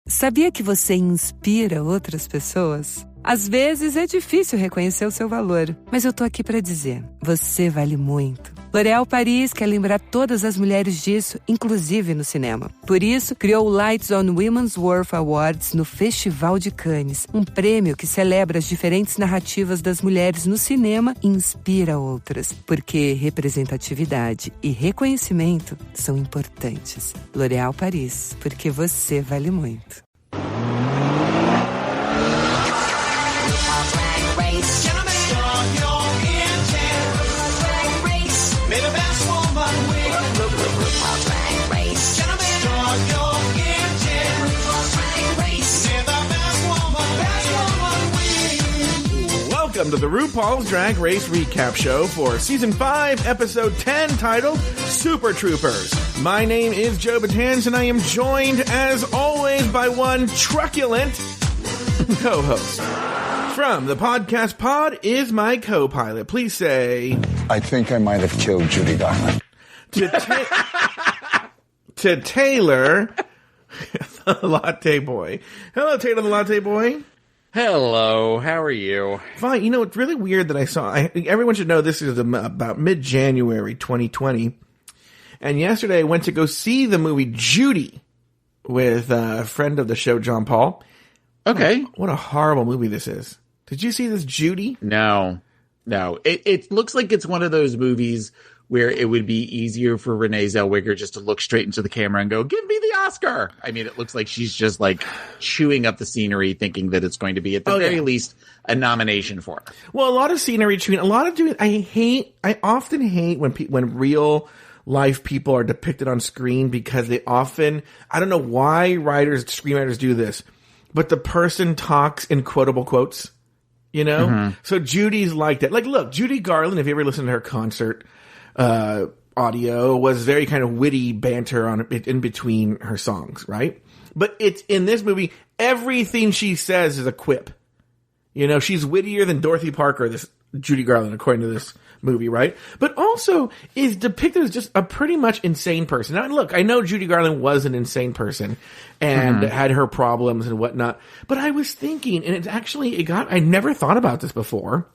Sabia que você inspira outras pessoas? Às vezes é difícil reconhecer o seu valor, mas eu tô aqui pra dizer, você vale muito. L'Oréal Paris quer lembrar todas as mulheres disso, inclusive no cinema. Por isso, criou o Lights on Women's Worth Awards no Festival de Cannes, um prêmio que celebra as diferentes narrativas das mulheres no cinema e inspira outras, porque representatividade e reconhecimento são importantes. L'Oréal Paris, porque você vale muito. Welcome to the RuPaul's Drag Race Recap Show for Season 5, Episode 10, titled Super Troopers. My name is Joe Betance, and I am joined, as always, by one truculent co-host. From the podcast pod is my co-pilot. Please say... I think I might have killed Judy Garland. To Taylor, the Latte Boy. Hello, Taylor the Latte Boy. Hello, how are you? Fine. You know, it's really weird that I saw... everyone should know this is about mid-January 2020. And yesterday I went to go see the movie Judy with a friend of the show, John Paul. Okay. What a horrible movie this is. Did you see this Judy? No. It looks like it's one of those movies where it would be easier for Renee Zellweger just to look straight into the camera and go, give me the Oscar. I mean, it looks like she's just like chewing up the scenery, thinking that it's going to be at the very least a nomination for her. Well, a lot of scenery chewing, a lot of doing, I often hate when real life people are depicted on screen because they often, I don't know why screenwriters do this, but the person talks in quotable quotes, you know? Mm-hmm. So Judy's like that. Like, look, Judy Garland, if you ever listen to her concert, audio was very kind of witty banter in between her songs, right? But it's in this movie, everything she says is a quip. You know, she's wittier than Dorothy Parker, this Judy Garland, according to this movie, right? But also is depicted as just a pretty much insane person. Now, look, I know Judy Garland was an insane person and had her problems and whatnot, but I was thinking, and I never thought about this before.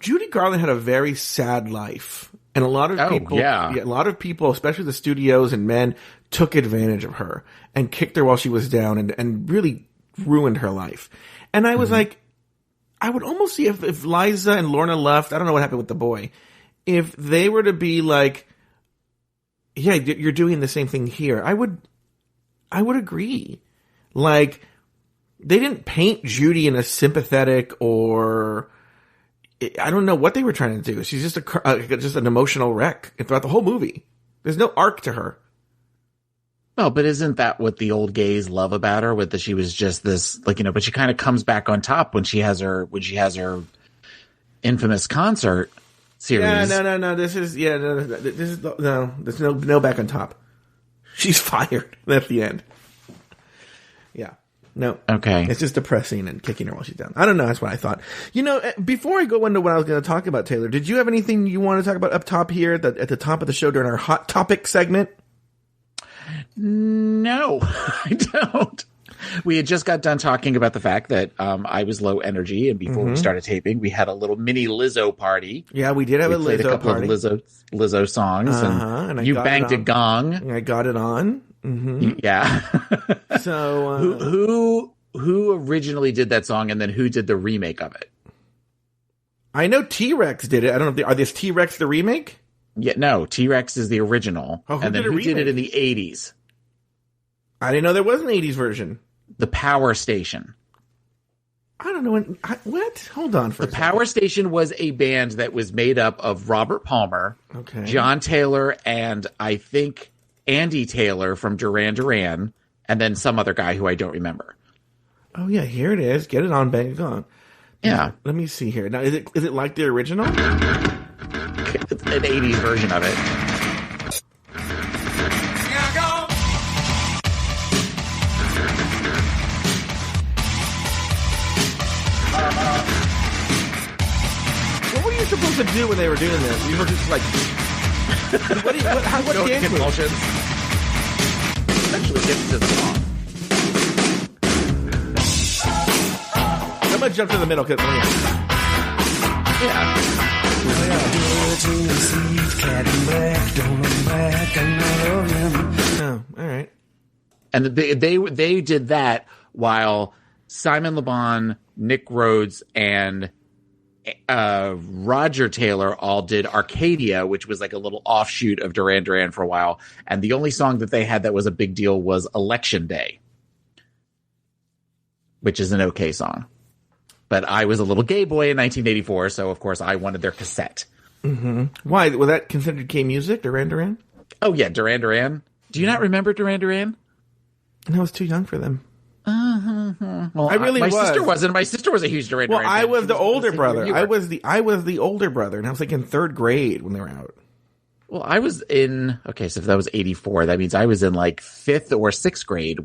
Judy Garland had a very sad life, and a lot of people, especially the studios and men, took advantage of her and kicked her while she was down and really ruined her life. And I was like, I would almost see if Liza and Lorna left, I don't know what happened with the boy, if they were to be like, yeah, you're doing the same thing here, I would agree. Like, they didn't paint Judy in a sympathetic or... I don't know what they were trying to do. She's just an emotional wreck throughout the whole movie. There's no arc to her. Well, but isn't that what the old gays love about her? That she was just this, like, you know, but she kind of comes back on top when she has her infamous concert series. Yeah, no. There's no back on top. She's fired at the end. Yeah. No. Okay. It's just depressing and kicking her while she's down. I don't know. That's what I thought. You know, before I go into what I was going to talk about, Taylor, did you have anything you want to talk about up top here at the top of the show during our hot topic segment? No, I don't. We had just got done talking about the fact that I was low energy, and before we started taping, we had a little mini Lizzo party. Yeah, we did have a Lizzo party. Played a couple of Lizzo songs, and you banged a gong. And I got it on. Mm-hmm. Yeah. So who originally did that song, and then who did the remake of it? I know T-Rex did it. I don't know. Are this T-Rex the remake? Yeah, no. T-Rex is the original. Oh, and then who did it in the 80s? I didn't know there was an 80s version. The Power Station. I don't know what? Hold on for a second. The Power Station was a band that was made up of Robert Palmer, John Taylor, and I think Andy Taylor from Duran Duran, and then some other guy who I don't remember. Oh yeah, here it is. Get it on, bang it on. Yeah. Let me see here. Now, is it like the original? It's an 80s version of it. What were you supposed to do when they were doing this? You were just like, what dance convulsions. Eventually gets to the song. let's jump to the middle. Yeah. Oh, all right. And they did that while Simon Le Bon, Nick Rhodes, and Roger Taylor all did Arcadia, which was like a little offshoot of Duran Duran for a while. And the only song that they had that was a big deal was Election Day, which is an okay song. But I was a little gay boy in 1984, so of course I wanted their cassette. Mm-hmm. Why? Was that considered gay music, Duran Duran? Oh, yeah, Duran Duran. Do you not remember Duran Duran? No, I was too young for them. Well, I really my was. sister wasn't. My sister was a huge Duran Duran Well, I fan. was the older She brother. you I were. was the older brother, and I was like in third grade when they were out. Well, I was in. Okay, so if that was 84, that means I was in like 5th or 6th grade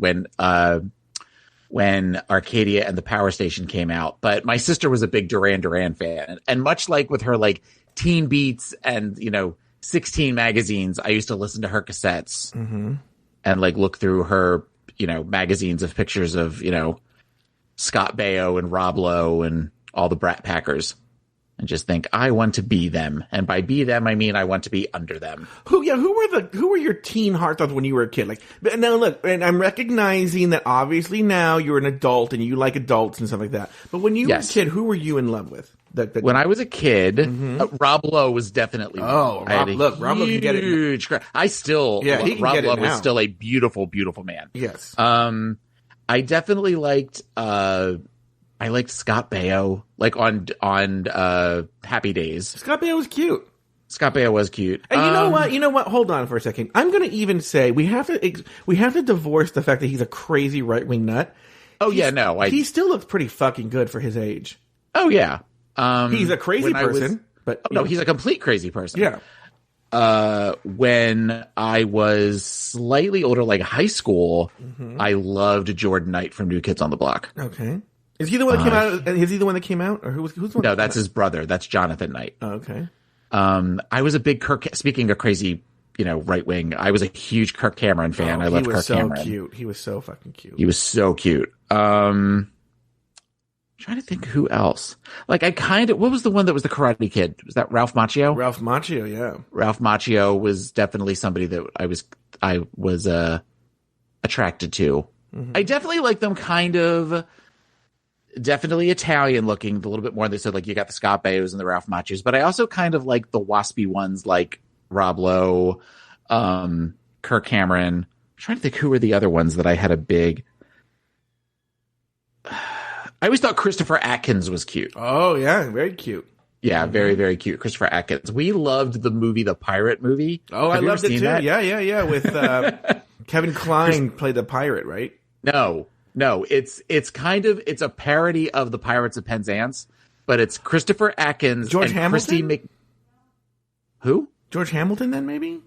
when Arcadia and the Power Station came out. But my sister was a big Duran Duran fan, and much like with her like Teen Beats and 16 magazines, I used to listen to her cassettes and like look through her magazines of pictures of Scott Baio and Rob Lowe and all the Brat Packers, and just think I want to be them. And by be them, I mean I want to be under them. Who were your teen heartthrobs when you were a kid? Like, but now look, and I'm recognizing that obviously now you're an adult and you like adults and stuff like that. But when you were a kid, who were you in love with? When I was a kid, Rob Lowe was definitely Rob Lowe can get it. Huge crush. Rob Lowe was still a beautiful, beautiful man. Yes. I definitely liked Scott Baio, like on Happy Days. Scott Baio was cute. Scott Baio was cute. And you know what? Hold on for a second. I'm going to even say we have to divorce the fact that he's a crazy right-wing nut. He still looks pretty fucking good for his age. Oh yeah. He's a crazy person, but he's a complete crazy person. Yeah. When I was slightly older, like high school, I loved Jordan Knight from New Kids on the Block. Okay. Is he the one that came out? Is he the one that came out, or who's the one? No, that's his brother. That's Jonathan Knight. Oh, okay. I was a big Speaking of crazy, right wing, I was a huge Kirk Cameron fan. I loved Kirk Cameron. Cute. He was so fucking cute. He was so cute. Trying to think who else. Like what was the one that was the Karate Kid? Was that Ralph Macchio? Ralph Macchio, yeah. Ralph Macchio was definitely somebody that I was attracted to. I definitely like them definitely Italian looking a little bit more. They said like you got the Scott Baios and the Ralph Macchios, but I also kind of like the waspy ones like Rob Lowe, Kirk Cameron. I'm trying to think who were the other ones that I had a big. I always thought Christopher Atkins was cute. Oh yeah, very cute. Yeah, very, very cute. Christopher Atkins. We loved the movie, the pirate movie. Oh, I loved it too. That? Yeah. With Kevin Kline played the pirate, right? No. It's a parody of the Pirates of Penzance, but it's Christopher Atkins George and Hamilton? Who? George Hamilton then maybe?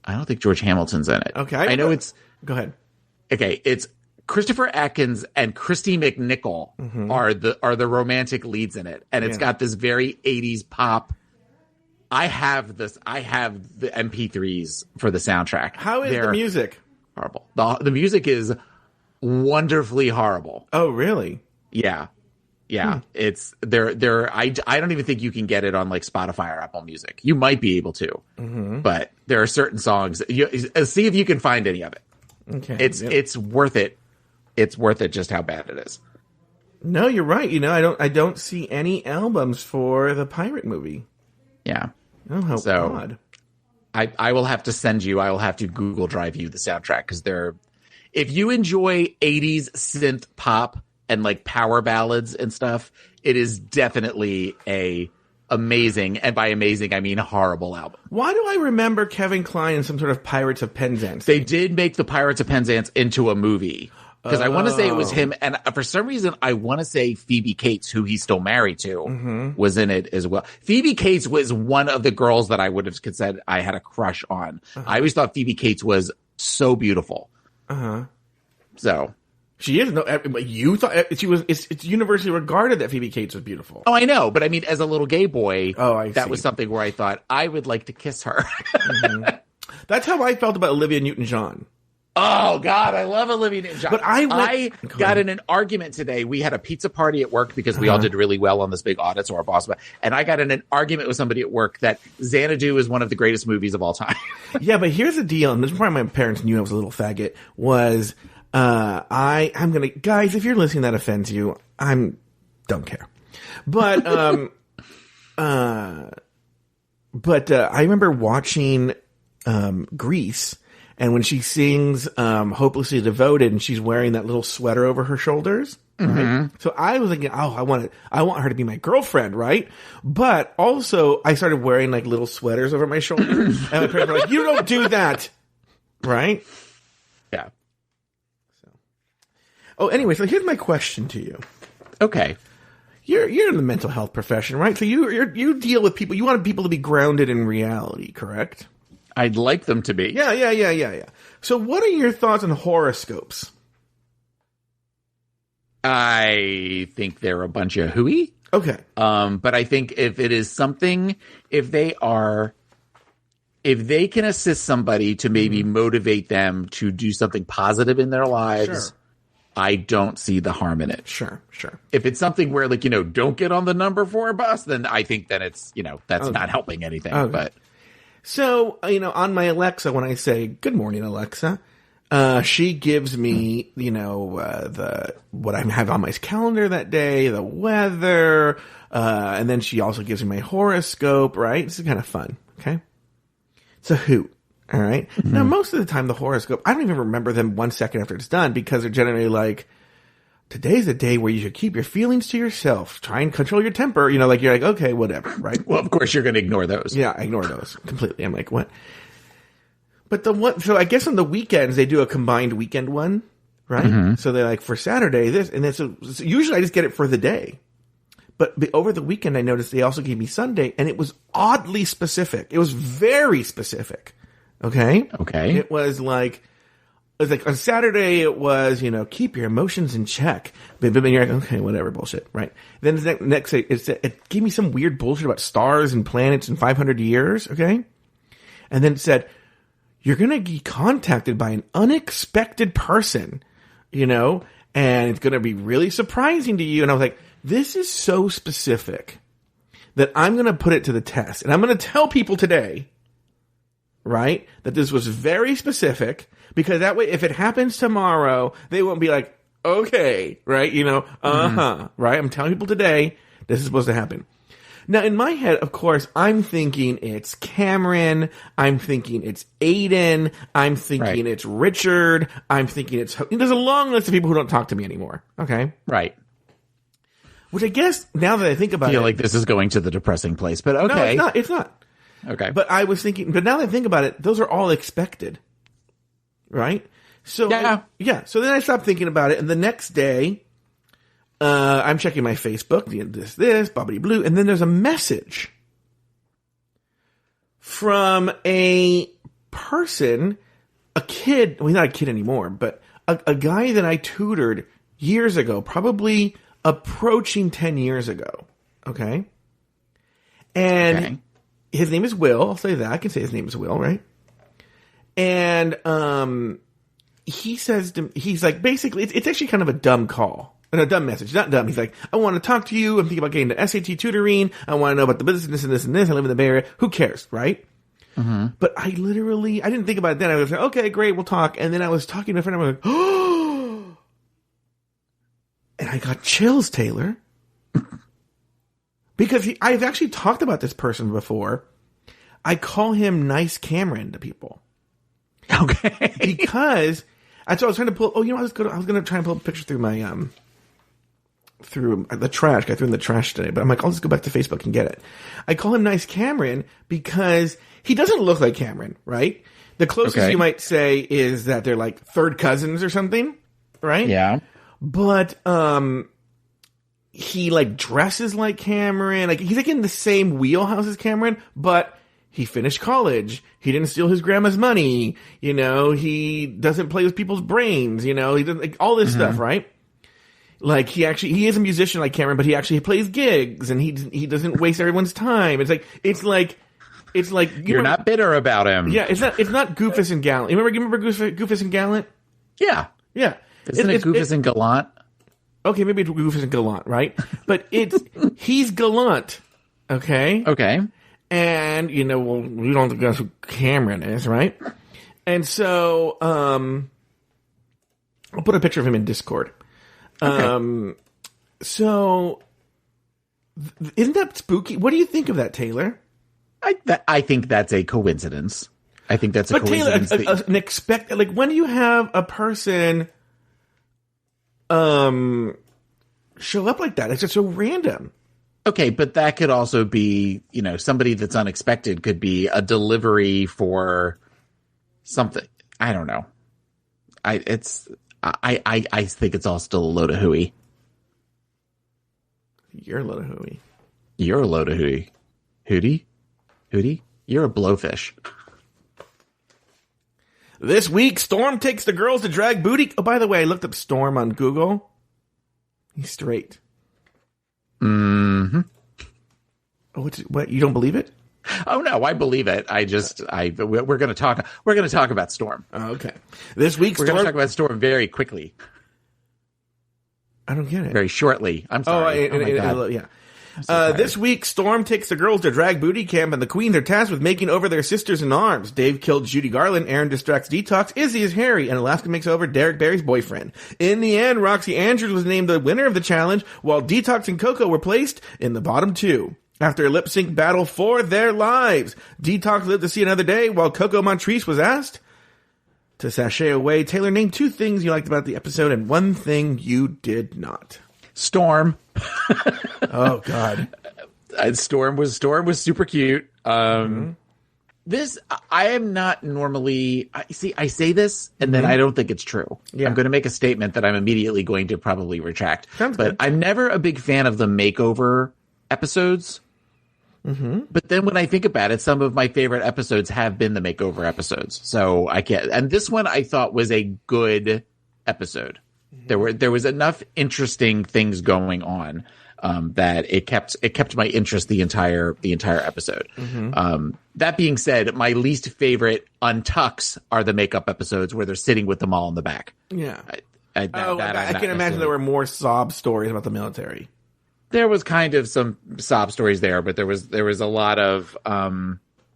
I don't think George Hamilton's in it. Okay. I know it's. Go ahead. Okay, it's Christopher Atkins and Christy McNichol are the romantic leads in it, and it's got this very 80s pop. I have the MP3s for the soundtrack. How is the music? Horrible. The music is wonderfully horrible. Oh, really? Yeah. It's there. I don't even think you can get it on like Spotify or Apple Music. You might be able to, but there are certain songs. See if you can find any of it. Okay, it's worth it. It's worth it just how bad it is. No, you're right. I don't see any albums for the pirate movie. Yeah. Oh, how odd. I will have to send you. I will have to Google Drive you the soundtrack because if you enjoy 80s synth pop and like power ballads and stuff, it is definitely a amazing, and by amazing I mean horrible album. Why do I remember Kevin Kline in some sort of Pirates of Penzance? They did make the Pirates of Penzance into a movie. Because I want to say it was him, and for some reason, I want to say Phoebe Cates, who he's still married to, was in it as well. Phoebe Cates was one of the girls that I would have said I had a crush on. I always thought Phoebe Cates was so beautiful. So she is. No, you thought she was. It's universally regarded that Phoebe Cates was beautiful. Oh, I know, but I mean, as a little gay boy, that was something where I thought I would like to kiss her. That's how I felt about Olivia Newton-John. Oh God, I love Olivia Newton-John. But I got in an argument today. We had a pizza party at work because we all did really well on this big audit, so our boss. And I got in an argument with somebody at work that Xanadu is one of the greatest movies of all time. Yeah, but here's the deal, and this is why my parents knew I was a little faggot. Was I'm gonna, guys, if you're listening that offends you, don't care. But I remember watching Grease. And when she sings Hopelessly Devoted and she's wearing that little sweater over her shoulders, right? So I was thinking, I want her to be my girlfriend, right? But also I started wearing like little sweaters over my shoulders. And my parents were like, you don't do that, right? Yeah. Oh, anyway, so here's my question to you. Okay. You're in the mental health profession, right? So you deal with people, you want people to be grounded in reality, correct? I'd like them to be. Yeah. So what are your thoughts on horoscopes? I think they're a bunch of hooey. Okay. But I think if it is something, if they can assist somebody to maybe motivate them to do something positive in their lives, Sure. I don't see the harm in it. Sure. If it's something where like, don't get on the number 4 bus, then I think that it's, that's not helping anything. Okay. But so, on my Alexa, when I say, good morning, Alexa, she gives me, what I have on my calendar that day, the weather, and then she also gives me my horoscope, right? This is kind of fun, okay? It's a hoot, all right? Now, most of the time, the horoscope, I don't even remember them 1 second after it's done because they're generally like, today's the day where you should keep your feelings to yourself. Try and control your temper. You're like, okay, whatever, right? Well, of course you're going to ignore those. Yeah, I ignore those completely. I'm like, what? But so I guess on the weekends, they do a combined weekend one, right? So they're like, for Saturday, this, and then so usually I just get it for the day. But over the weekend, I noticed they also gave me Sunday, and it was oddly specific. It was very specific. Okay? Okay. It was like on Saturday, it was, keep your emotions in check. But you're like, okay, whatever, bullshit, right? Then the next day, it gave me some weird bullshit about stars and planets in 500 years, okay? And then it said, you're going to be contacted by an unexpected person, and it's going to be really surprising to you. And I was like, this is so specific that I'm going to put it to the test. And I'm going to tell people today, right, that this was very specific, because that way, if it happens tomorrow, they won't be like, okay, right? Right? I'm telling people today, this is supposed to happen. Now, in my head, of course, I'm thinking it's Cameron. I'm thinking it's Aiden. I'm thinking it's Richard. I'm thinking there's a long list of people who don't talk to me anymore. Okay? Right. Which I guess, now that I think about it. I feel like this is going to the depressing place, but okay. No, it's not. Okay. But I was thinking, but now that I think about it, those are all expected. Right? So, yeah. So then I stopped thinking about it, and the next day, I'm checking my Facebook, this, bobbity blue, and then there's a message from a person, a kid, well, he's not a kid anymore, but a guy that I tutored years ago, probably approaching 10 years ago. Okay? And his name is Will. I'll say that. I can say his name is Will, right? And he says he's like, basically, it's actually kind of a dumb call. A dumb message, not dumb. He's like, I want to talk to you. I'm thinking about getting into SAT tutoring. I want to know about the business and this and this. I live in the Bay Area. Who cares, right? But I didn't think about it then. I was like, okay, great, we'll talk. And then I was talking to a friend. I was like, oh, and I got chills, Taylor, because I've actually talked about this person before. I call him Nice Cameron to people. Okay, because that's what I was trying to pull. Oh, I was going to try and pull a picture through my through the trash. I threw in the trash today, but I'm like, I'll just go back to Facebook and get it. I call him Nice Cameron because he doesn't look like Cameron, right? The closest you might say is that they're like third cousins or something, right? Yeah. But he like dresses like Cameron. Like he's like in the same wheelhouse as Cameron, but he finished college. He didn't steal his grandma's money. He doesn't play with people's brains. He doesn't like all this stuff, right? Like he is a musician like Cameron, but he actually plays gigs and he doesn't waste everyone's time. It's like It's like you're not bitter about him. Yeah, it's not Goofus and Gallant. You remember Goofus and Gallant? Yeah. Isn't it Goofus and Gallant? Okay, maybe it's Goofus and Gallant, right? But he's gallant. Okay. And we don't think that's who Cameron is, right? And so I'll put a picture of him in Discord. Okay. So isn't that spooky? What do you think of that, Taylor? I think that's a coincidence. I think that's a coincidence. Taylor, like when do you have a person show up like that? It's just so random. Okay, but that could also be, somebody that's unexpected. Could be a delivery for something. I don't know. I think it's all still a load of hooey. You're a load of hooey. You're a load of hooey. Hootie? You're a blowfish. This week, Storm takes the girls to drag booty. Oh, by the way, I looked up Storm on Google. He's straight. Mm-hmm. Oh, what? You don't believe it? Oh no, I believe it. We're going to talk. We're going to talk about Storm. Oh, okay. This week, we're going to talk about Storm very quickly. I don't get it. Very shortly. I'm sorry. Yeah. This week, Storm takes the girls to drag booty camp, and the queens are tasked with making over their sisters in arms. Dave killed Judy Garland, Aaron distracts Detox, Izzy is Harry, and Alaska makes over Derek Barry's boyfriend. In the end, Roxy Andrews was named the winner of the challenge, while Detox and Coco were placed in the bottom two. After a lip-sync battle for their lives, Detox lived to see another day, while Coco Montrese was asked to sashay away. Taylor, name 2 things you liked about the episode and 1 thing you did not. Storm. Oh God. Storm was super cute. This, I am not normally, I say this and then I don't think it's true. Yeah. I'm going to make a statement that I'm immediately going to probably retract. Sounds but good. I'm never a big fan of the makeover episodes. But then when I think about it, some of my favorite episodes have been the makeover episodes. So I can't, and this one I thought was a good episode. There was enough interesting things going on that it kept my interest the entire episode. That being said, my least favorite untucks are the makeup episodes where they're sitting with them all in the back. Yeah, I can imagine there were more sob stories about the military. There was kind of some sob stories there, but there was a lot of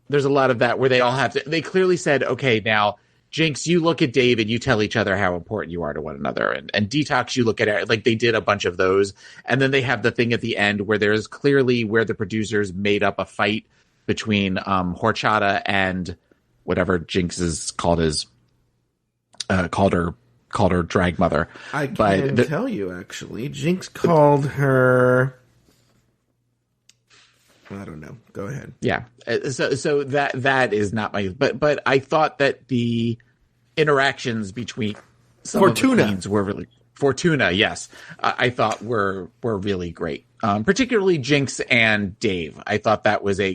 there's a lot of that where they all have to. They clearly said, okay, now Jinx, you look at Dave and you tell each other how important you are to one another, and Detox, you look at it. Like they did a bunch of those, and then they have the thing at the end where there's clearly where the producers made up a fight between Horchata and whatever Jinx is called her drag mother. I can tell you, actually. Jinx called her... I don't know. Go ahead. Yeah. So that is not my... But I thought that the interactions between some Fortuna. of the queens were really... Fortuna, yes. I thought were really great. Particularly Jinx and Dave. I thought that was a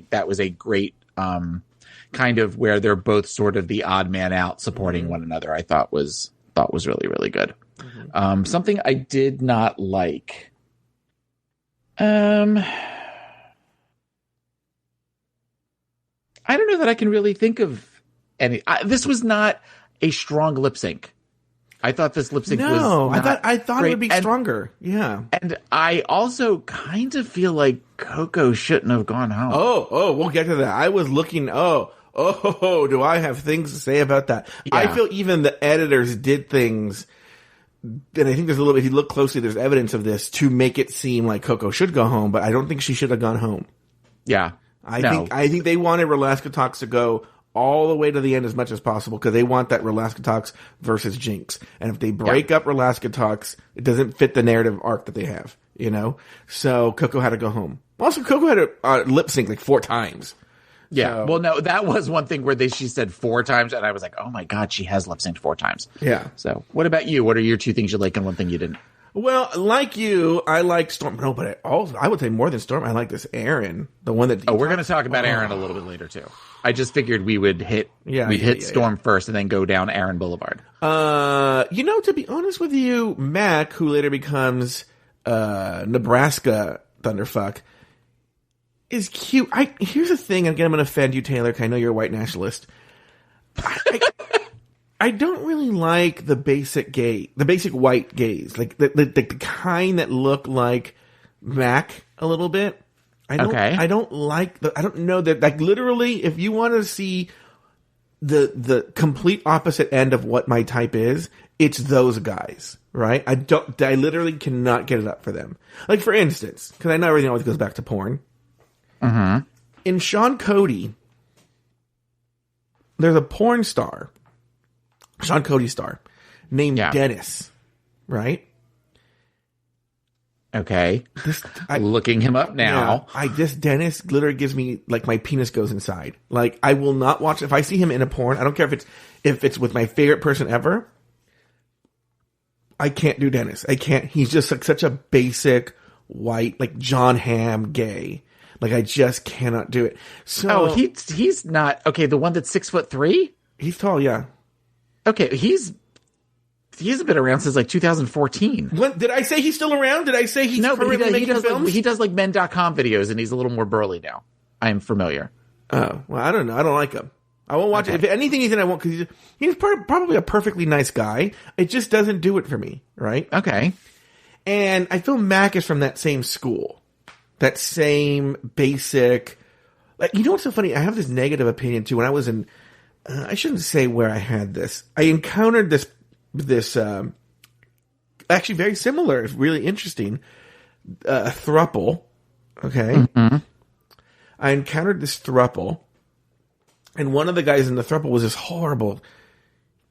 great kind of where they're both sort of the odd man out supporting one another. I thought was really, really good. Something I did not like. I don't know that I can really think of any. This was not a strong lip sync. I thought this lip sync was not I thought great. It would be stronger. Yeah. And I also kind of feel like Coco shouldn't have gone home. Oh, we'll get to that. I was looking, do I have things to say about that? Yeah. I feel even the editors did things, and I think there's a little bit, if you look closely, there's evidence of this to make it seem like Coco should go home, but I don't think she should have gone home. Yeah. I think they wanted Relaska Talks to go all the way to the end as much as possible because they want that Relaska Talks versus Jinx. And if they break up Relaska Talks, it doesn't fit the narrative arc that they have, you know? So Coco had to go home. Also, Coco had to lip sync like 4 times. Yeah. So, well, no, that was one thing where she said 4 times, and I was like, oh my God, she has lip synced 4 times. Yeah. So what about you? What are your 2 things you like and 1 thing you didn't? Well, like you, I like Storm. No, but I would say more than Storm, I like this Aaron, the one that. We're going to talk about Aaron a little bit later too. I just figured we would hit Storm first and then go down Aaron Boulevard. To be honest with you, Mac, who later becomes Nebraska Thunderfuck, is cute. Here's the thing. Again, I'm going to offend you, Taylor, because I know you're a white nationalist. I don't really like the basic white gays, like the kind that look like Mac a little bit. I don't know that, like, literally, if you want to see the complete opposite end of what my type is, it's those guys, right? I literally cannot get it up for them. Like, for instance, because I know everything always goes back to porn. Mm-hmm. In Sean Cody, there's a porn star, Sean Cody star, named Dennis, right? Okay. Looking him up now. Yeah, this Dennis literally gives me, like, my penis goes inside. Like, I will not watch, if I see him in a porn, I don't care if it's with my favorite person ever, I can't do Dennis. I can't. He's just like such a basic white, like John Hamm gay. Like, I just cannot do it. So he's not okay. The one that's 6'3"? He's tall, yeah. Okay, he's been around since like 2014. What, did I say he's still around? Did I say he's currently making films? He does like men.com videos, and he's a little more burly now. I am familiar. Oh, well, I don't know. I don't like him. I won't watch it. If anything he's in, I won't, because he's probably a perfectly nice guy. It just doesn't do it for me, right? Okay. And I feel Mac is from that same school. That same basic, like, you know what's so funny? I have this negative opinion too. When I was in, I shouldn't say where I had this. I encountered this actually very similar, really interesting, throuple. Okay. Mm-hmm. I encountered this throuple, and one of the guys in the throuple was this horrible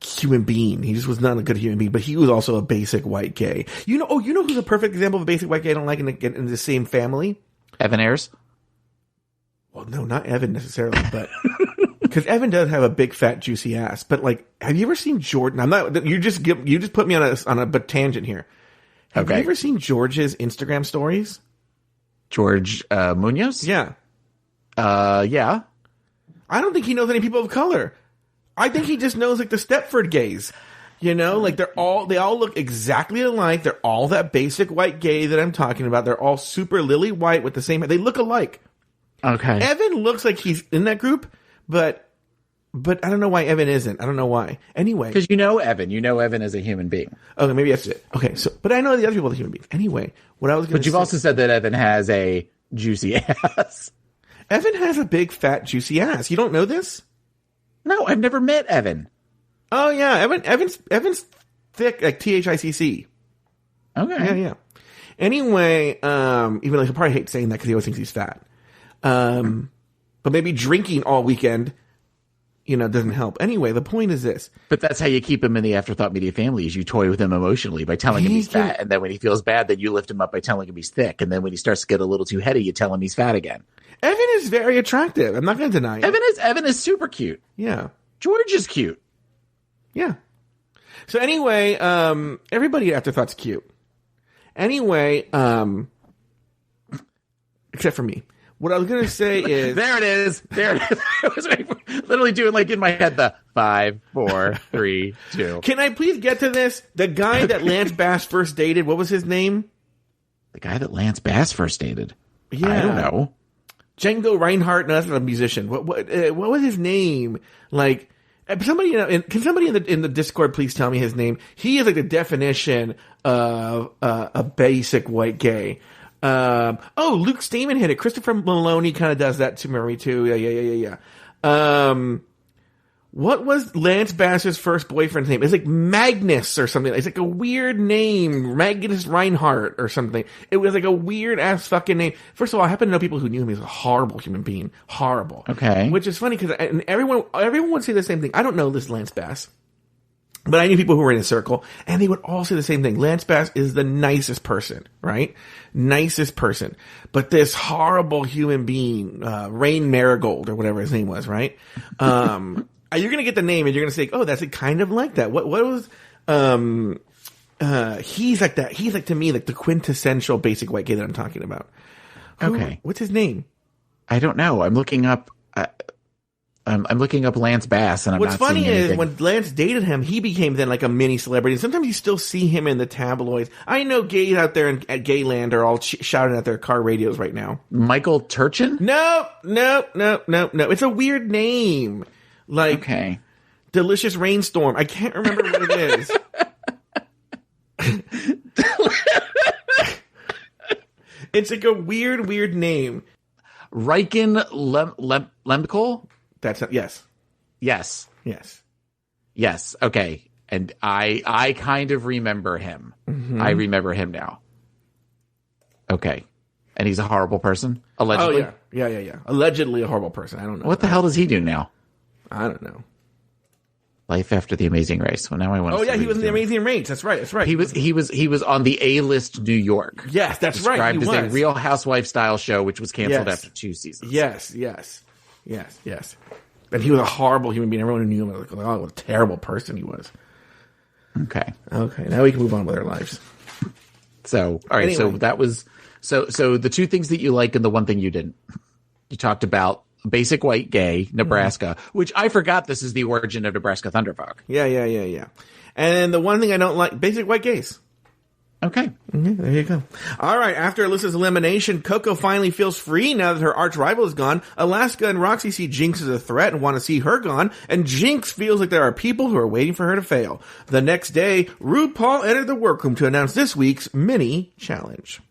human being. He just was not a good human being, but he was also a basic white gay. You know who's a perfect example of a basic white gay I don't like in the same family? Evan Ayers? Well, no, not Evan necessarily, but because Evan does have a big fat juicy ass. But, like, have you ever seen Jordan? I'm not. You just put me on a tangent here. Have you ever seen George's Instagram stories? George Munoz? Yeah. Yeah. I don't think he knows any people of color. I think he just knows, like, the Stepford gays. You know, like, they all look exactly alike. They're all that basic white gay that I'm talking about. They're all super lily white with the same, they look alike. Okay. Evan looks like he's in that group, but I don't know why Evan isn't. I don't know why. Anyway. Because you know Evan as a human being. Okay, maybe that's it. Okay, but I know the other people are human beings. Anyway, what I was going to say. But you've also said that Evan has a juicy ass. Evan has a big, fat, juicy ass. You don't know this? No, I've never met Evan. Oh yeah, Evan's thick, like THICC. Okay. Yeah. Anyway, even though he'll probably hate saying that because he always thinks he's fat. But maybe drinking all weekend, doesn't help. Anyway, the point is this. But that's how you keep him in the Afterthought Media family, is you toy with him emotionally by telling him he's fat, and then when he feels bad, then you lift him up by telling him he's thick, and then when he starts to get a little too heady, you tell him he's fat again. Evan is very attractive. I'm not going to deny it. Evan is super cute. Yeah. George is cute. Yeah. So anyway, everybody at Afterthought's cute. Anyway, except for me. What I was going to say is... There it is. I was literally doing, like, in my head, the 5, 4, 3, 2. Can I please get to this? The guy that Lance Bass first dated, what was his name? The guy that Lance Bass first dated? Yeah. I don't know. Django Reinhardt? No, that's not a musician. What was his name? Like... Somebody, can somebody in the Discord please tell me his name? He is like the definition of a basic white gay. Luke Stamen hit it. Christopher Maloney kind of does that to Murray too. Yeah. What was Lance Bass's first boyfriend's name? It's like Magnus or something. It's like a weird name. Magnus Reinhardt or something. It was like a weird ass fucking name. First of all, I happen to know people who knew him. He was a horrible human being. Horrible. Okay. Which is funny because everyone would say the same thing. I don't know this Lance Bass, but I knew people who were in his circle, and they would all say the same thing. Lance Bass is the nicest person, right? Nicest person. But this horrible human being, Rain Marigold or whatever his name was, right? You're going to get the name and you're going to say, oh, that's kind of like that. What was, he's like that. He's like, to me, like the quintessential basic white gay that I'm talking about. Okay. What's his name? I don't know. I'm looking up. I'm looking up Lance Bass, and I'm What's not funny seeing is anything. when Lance dated him, he became then like a mini celebrity. And sometimes you still see him in the tabloids. I know gays out there at Gayland are all shouting at their car radios right now. Michael Turchin? No. It's a weird name. Like, Okay. Delicious Rainstorm. I can't remember what it is. It's like a weird name. Riken Lemkel? That's not, yes. Yes. Okay. And I kind of remember him. Mm-hmm. I remember him now. Okay. And he's a horrible person? Allegedly? Oh, yeah. Allegedly a horrible person. I don't know. What the hell does he do now? I don't know. Life After the Amazing Race. Well, now I want to. Oh yeah, he was in the Amazing Race. That's right. He was on the A-list New York. Yes, that's right. He Described as was. a Real Housewife style show, which was canceled after 2 seasons. Yes. But he was a horrible human being. Everyone who knew him was like, oh, what a terrible person he was. Okay. Now we can move on with our lives. So, all right. Anyway. So that was so the 2 things that you like and the 1 thing you didn't. You talked about basic white gay Nebraska, which I forgot this is the origin of Nebraska Thunderfuck. Yeah. And the 1 thing I don't like, basic white gays. Okay. There you go. All right. After Alyssa's elimination, Coco finally feels free now that her arch rival is gone. Alaska and Roxy see Jinx as a threat and want to see her gone. And Jinx feels like there are people who are waiting for her to fail. The next day, RuPaul entered the workroom to announce this week's mini challenge.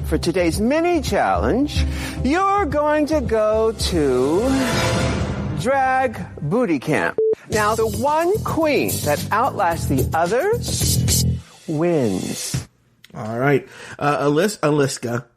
For today's mini challenge, you're going to go to drag booty camp. Now, the one queen that outlasts the others wins. All right. Alaska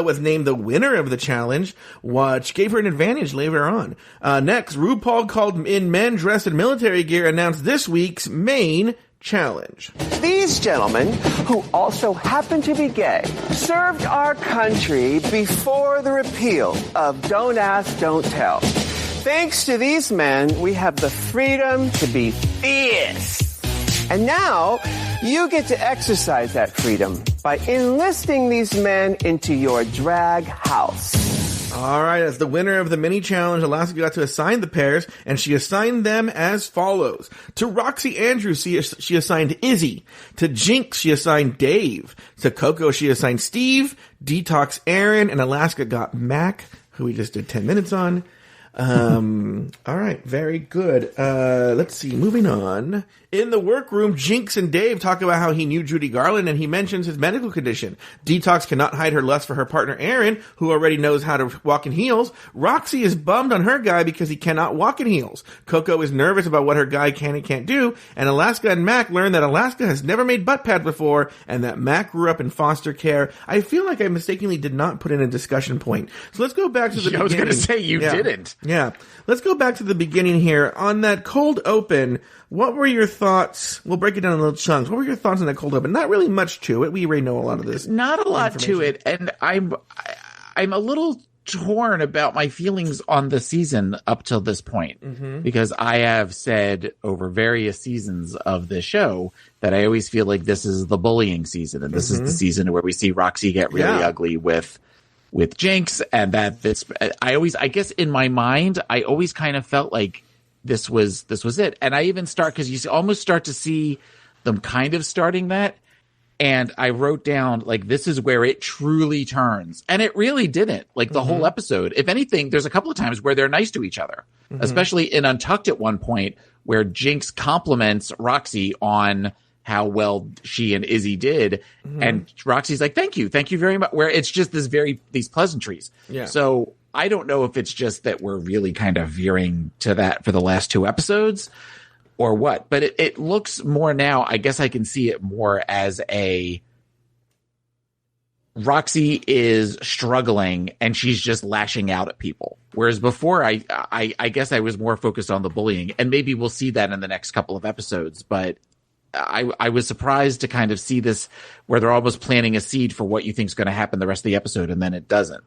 was named the winner of the challenge, which gave her an advantage later on. Next, RuPaul called in men dressed in military gear, announced this week's main challenge. These gentlemen, who also happen to be gay, served our country before the repeal of Don't Ask, Don't Tell. Thanks to these men, we have the freedom to be fierce. And now, you get to exercise that freedom by enlisting these men into your drag house. All right, as the winner of the mini challenge, Alaska got to assign the pairs, and she assigned them as follows. To Roxy Andrews, she assigned Izzy. To Jinx, she assigned Dave. To Coco, she assigned Steve. Detox Aaron, and Alaska got Mac, who we just did 10 minutes on. All right, very good. Let's see, moving on. In the workroom, Jinx and Dave talk about how he knew Judy Garland, and he mentions his medical condition. Detox cannot hide her lust for her partner Aaron, who already knows how to walk in heels. Roxy is bummed on her guy because he cannot walk in heels. Coco is nervous about what her guy can and can't do, and Alaska and Mac learn that Alaska has never made butt pads before, and that Mac grew up in foster care. I feel like I mistakenly did not put in a discussion point. So let's go back to the beginning. I was going to say you didn't. Yeah. Let's go back to the beginning here. On that cold open, what were your thoughts? We'll break it down in little chunks. What were your thoughts on that cold open? Not really much to it. We already know a lot of this. Not a lot to it. And I'm a little torn about my feelings on the season up till this point. Because I have said over various seasons of this show that I always feel like this is the bullying season. And this is the season where we see Roxy get really ugly with Jinx, and that this, I guess in my mind, I always kind of felt like this was it. And I even because you almost start to see them kind of starting that. And I wrote down, like, this is where it truly turns. And it really didn't. Like, the whole episode. If anything, there's a couple of times where they're nice to each other, especially in Untucked at one point, where Jinx compliments Roxy on how well she and Izzy did. And Roxy's like, thank you very much. Where it's just these pleasantries. Yeah. So I don't know if it's just that we're really kind of veering to that for the last 2 episodes or what, but it looks more now. I guess I can see it more as Roxy is struggling and she's just lashing out at people. Whereas before I guess I was more focused on the bullying, and maybe we'll see that in the next couple of episodes, but I was surprised to kind of see this where they're almost planting a seed for what you think is going to happen the rest of the episode, and then it doesn't.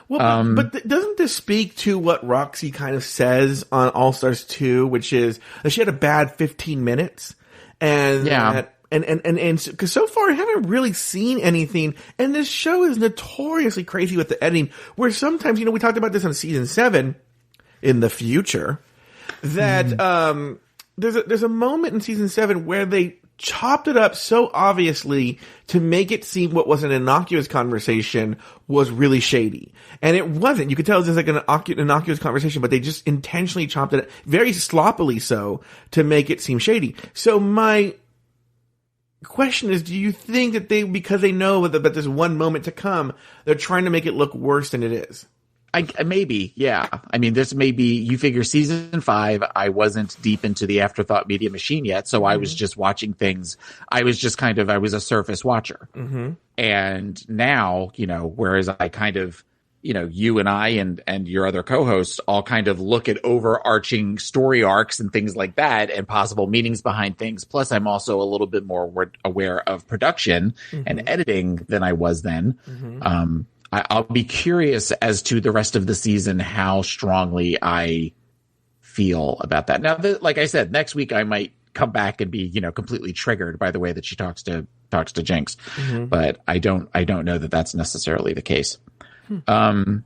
Well, but doesn't this speak to what Roxy kind of says on All Stars 2, which is that she had a bad 15 minutes? And because so far I haven't really seen anything, and this show is notoriously crazy with the editing, where sometimes, we talked about this on season 7 in the future, that there's a moment in season 7 where they chopped it up so obviously to make it seem what was an innocuous conversation was really shady. And it wasn't. You could tell it was like an innocuous conversation, but they just intentionally chopped it very sloppily so to make it seem shady. So my question is, do you think that because they know that there's one moment to come, they're trying to make it look worse than it is? Maybe, yeah. I mean, this may be, you figure season 5, I wasn't deep into the Afterthought Media machine yet, so I was just watching things. I was a surface watcher. Mm-hmm. And now, whereas I kind of, you and I and your other co-hosts all kind of look at overarching story arcs and things like that and possible meanings behind things. Plus, I'm also a little bit more aware of production and editing than I was then. Mm-hmm. I'll be curious as to the rest of the season how strongly I feel about that. Now, like I said, next week I might come back and be, completely triggered by the way that she talks to Jinx, but I don't know that that's necessarily the case. So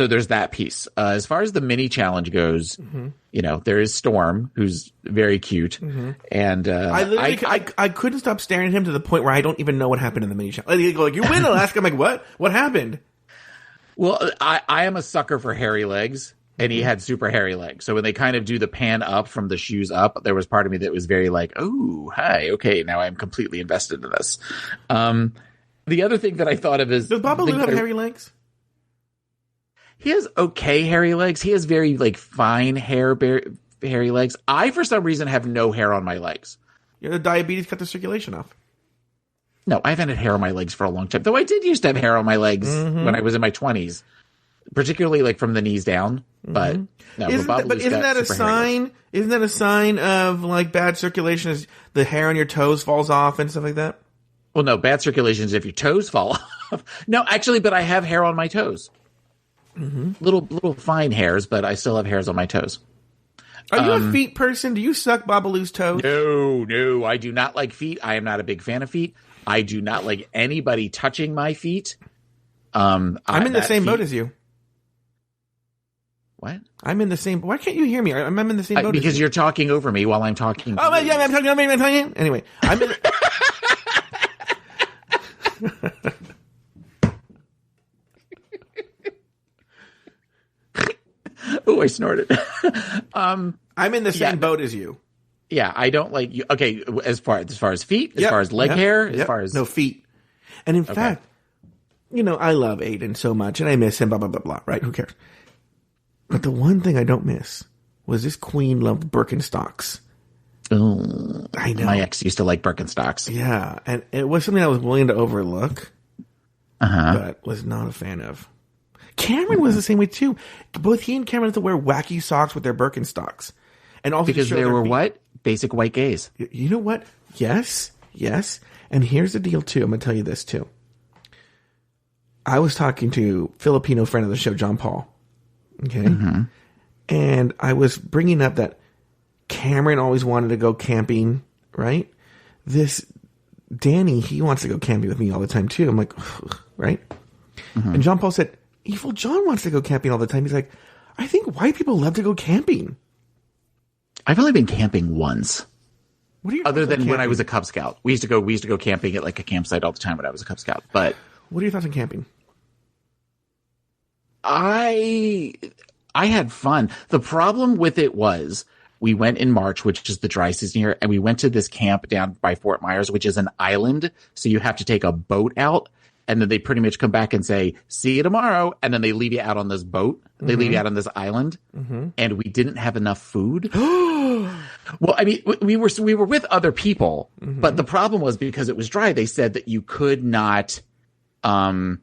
there's that piece. As far as the mini challenge goes, there is Storm, who's very cute, and I couldn't stop staring at him to the point where I don't even know what happened in the mini challenge. They go like, "You win, Alaska." I'm like, "What? What happened?" Well, I am a sucker for hairy legs, and he had super hairy legs. So when they kind of do the pan up from the shoes up, there was part of me that was very like, "Oh, hi, okay, now I'm completely invested in this." The other thing that I thought of is, does Babalu have hairy legs? He has okay hairy legs. He has very fine hairy legs. I, for some reason, have no hair on my legs. The diabetes cut the circulation off. No, I haven't had hair on my legs for a long time. Though I did used to have hair on my legs when I was in my 20s, particularly from the knees down. But no, isn't that a sign? Isn't that a sign of bad circulation? Is the hair on your toes falls off and stuff like that? Well, no, bad circulation is if your toes fall off. No, actually, but I have hair on my toes. Little fine hairs, but I still have hairs on my toes. Are you a feet person? Do you suck Babalu's toes? No, I do not like feet. I am not a big fan of feet. I do not like anybody touching my feet. I'm in the same boat as you. What? I'm in the same. Why can't you hear me? I'm in the same boat because you're talking over me while I'm talking. Oh, yeah, I'm talking. Anyway, I'm in. Oh, I snorted. I'm in the same boat as you. Yeah, I don't like you. Okay, as far as feet, as far as leg hair, as far as feet. And in fact, I love Aiden so much, and I miss him. Blah blah blah blah. Right? Who cares? But the one thing I don't miss was this queen loved Birkenstocks. Oh, I know. My ex used to like Birkenstocks. Yeah, and it was something I was willing to overlook, but was not a fan of. Cameron was the same way too. Both he and Cameron had to wear wacky socks with their Birkenstocks, and also because they were what? Basic white gays. You know what? Yes. And here's the deal too. I'm gonna tell you this too. I was talking to Filipino friend of the show, John Paul. Okay, and I was bringing up that Cameron always wanted to go camping, right? This Danny, he wants to go camping with me all the time too. I'm like, right? And John Paul said, Evil John wants to go camping all the time. He's like, I think white people love to go camping. I've only been camping once. What are you other than when I was a Cub Scout? We used to go camping at a campsite all the time when I was a Cub Scout. But what are your thoughts on camping? I had fun. The problem with it was we went in March, which is the dry season here, and we went to this camp down by Fort Myers, which is an island. So you have to take a boat out. And then they pretty much come back and say, see you tomorrow. And then they leave you out on this boat. They leave you out on this island. And we didn't have enough food. Well, I mean, we were with other people. But the problem was because it was dry, they said that you could not, you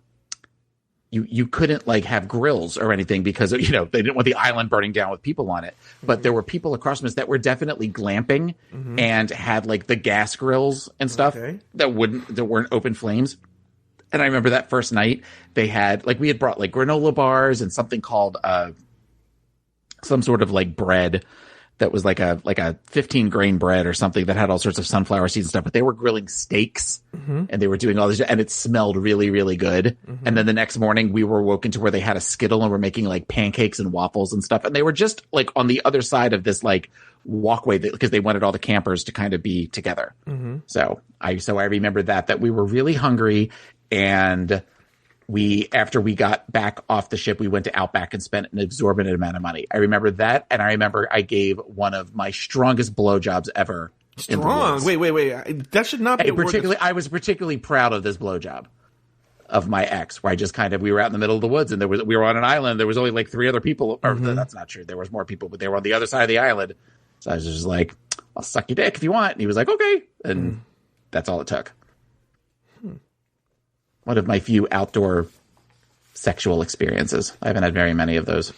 couldn't have grills or anything because, they didn't want the island burning down with people on it. But there were people across from us that were definitely glamping and had the gas grills and stuff that weren't open flames. And I remember that first night they had we had brought granola bars and something called some sort of bread that was like a 15 grain bread or something that had all sorts of sunflower seeds and stuff, but they were grilling steaks and they were doing all this, and it smelled really, really good. And then the next morning we were woken to where they had a skittle and were making like pancakes and waffles and stuff. And they were just like on the other side of this like walkway because they wanted all the campers to kind of be together. So I remember that we were really hungry, and after we got back off the ship, we went to Outback and spent an exorbitant amount of money. I remember that, and I remember I gave one of my strongest blowjobs ever. Strong? Wait. That should not be I was particularly proud of this blowjob of my ex, where I just we were out in the middle of the woods, and we were on an island. There was only like 3 other people. Or that's not true. There was more people, but they were on the other side of the island. So I was just like, I'll suck your dick if you want. And he was like, okay. And that's all it took. One of my few outdoor sexual experiences. I haven't had very many of those.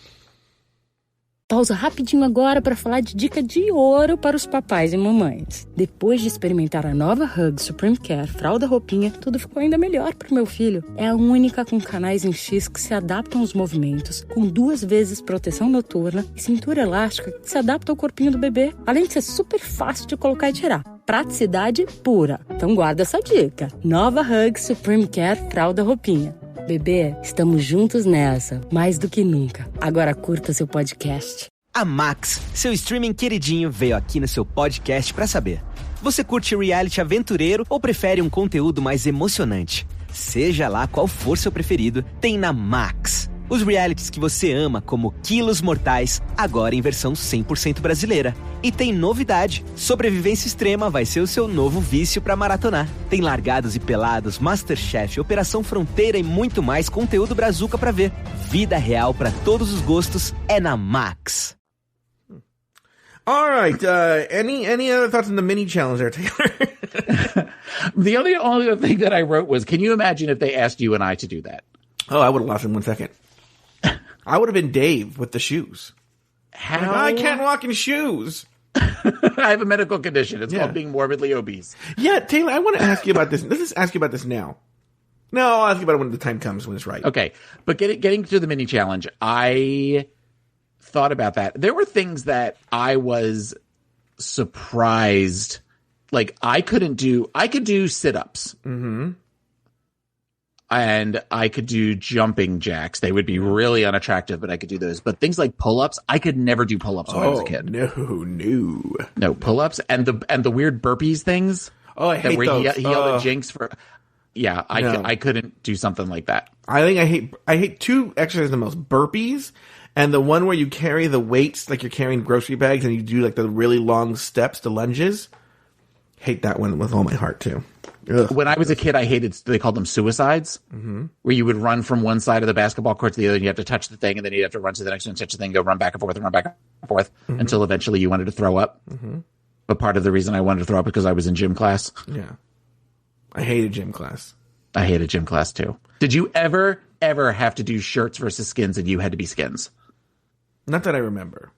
Pausa rapidinho agora para falar de dica de ouro para os papais e mamães. Depois de experimentar a nova Hug Supreme Care Fralda Roupinha, tudo ficou ainda melhor pro meu filho. É a única com canais em X que se adaptam aos movimentos, com 2 vezes proteção noturna e cintura elástica que se adapta ao corpinho do bebê, além de ser super fácil de colocar e tirar. Praticidade pura. Então guarda essa dica. Nova Hug Supreme Care Fralda Roupinha. Bebê, estamos juntos nessa, mais do que nunca. Agora curta seu podcast. A Max, seu streaming queridinho, veio aqui no seu podcast pra saber. Você curte reality aventureiro ou prefere um conteúdo mais emocionante? Seja lá qual for seu preferido, tem na Max. Os realities que você ama, como Quilos Mortais, agora em versão 100% brasileira. E tem novidade, Sobrevivência Extrema vai ser o seu novo vício pra maratonar. Tem Largados e Pelados, Masterchef, Operação Fronteira e muito mais conteúdo brazuca pra ver. Vida real pra todos os gostos é na Max. All right. Any other thoughts on the mini challenge there, Taylor? The only other thing that I wrote was, can you imagine if they asked you and I to do that? Oh, I would have lost in 1 second. I would have been Dave with the shoes. How? Like, I can't walk in shoes. I have a medical condition. It's called being morbidly obese. Yeah, Taylor, I want to ask you about this. Let's just ask you about this now. No, I'll ask you about it when the time comes, when it's right. Okay, but getting to the mini challenge, I thought about that. There were things that I was surprised. Like, I could do sit-ups. And I could do jumping jacks. They would be really unattractive, but I could do those. But things like pull-ups, I could never do pull-ups when I was a kid. No pull-ups and the weird burpees things. Oh, I hate those. He yelled at Jinx for. Yeah, I couldn't do something like that. I hate 2 exercises the most: burpees and the one where you carry the weights like you're carrying grocery bags and you do like the really long steps, the lunges. Hate that one with all my heart too. Ugh. When I was a kid, I hated, they called them suicides, where you would run from one side of the basketball court to the other, and you have to touch the thing, and then you have to run to the next one, touch the thing, go run back and forth, until eventually you wanted to throw up. But part of the reason I wanted to throw up because I was in gym class. Yeah. I hated gym class. I hated gym class too. Did you ever have to do shirts versus skins and you had to be skins? Not that I remember.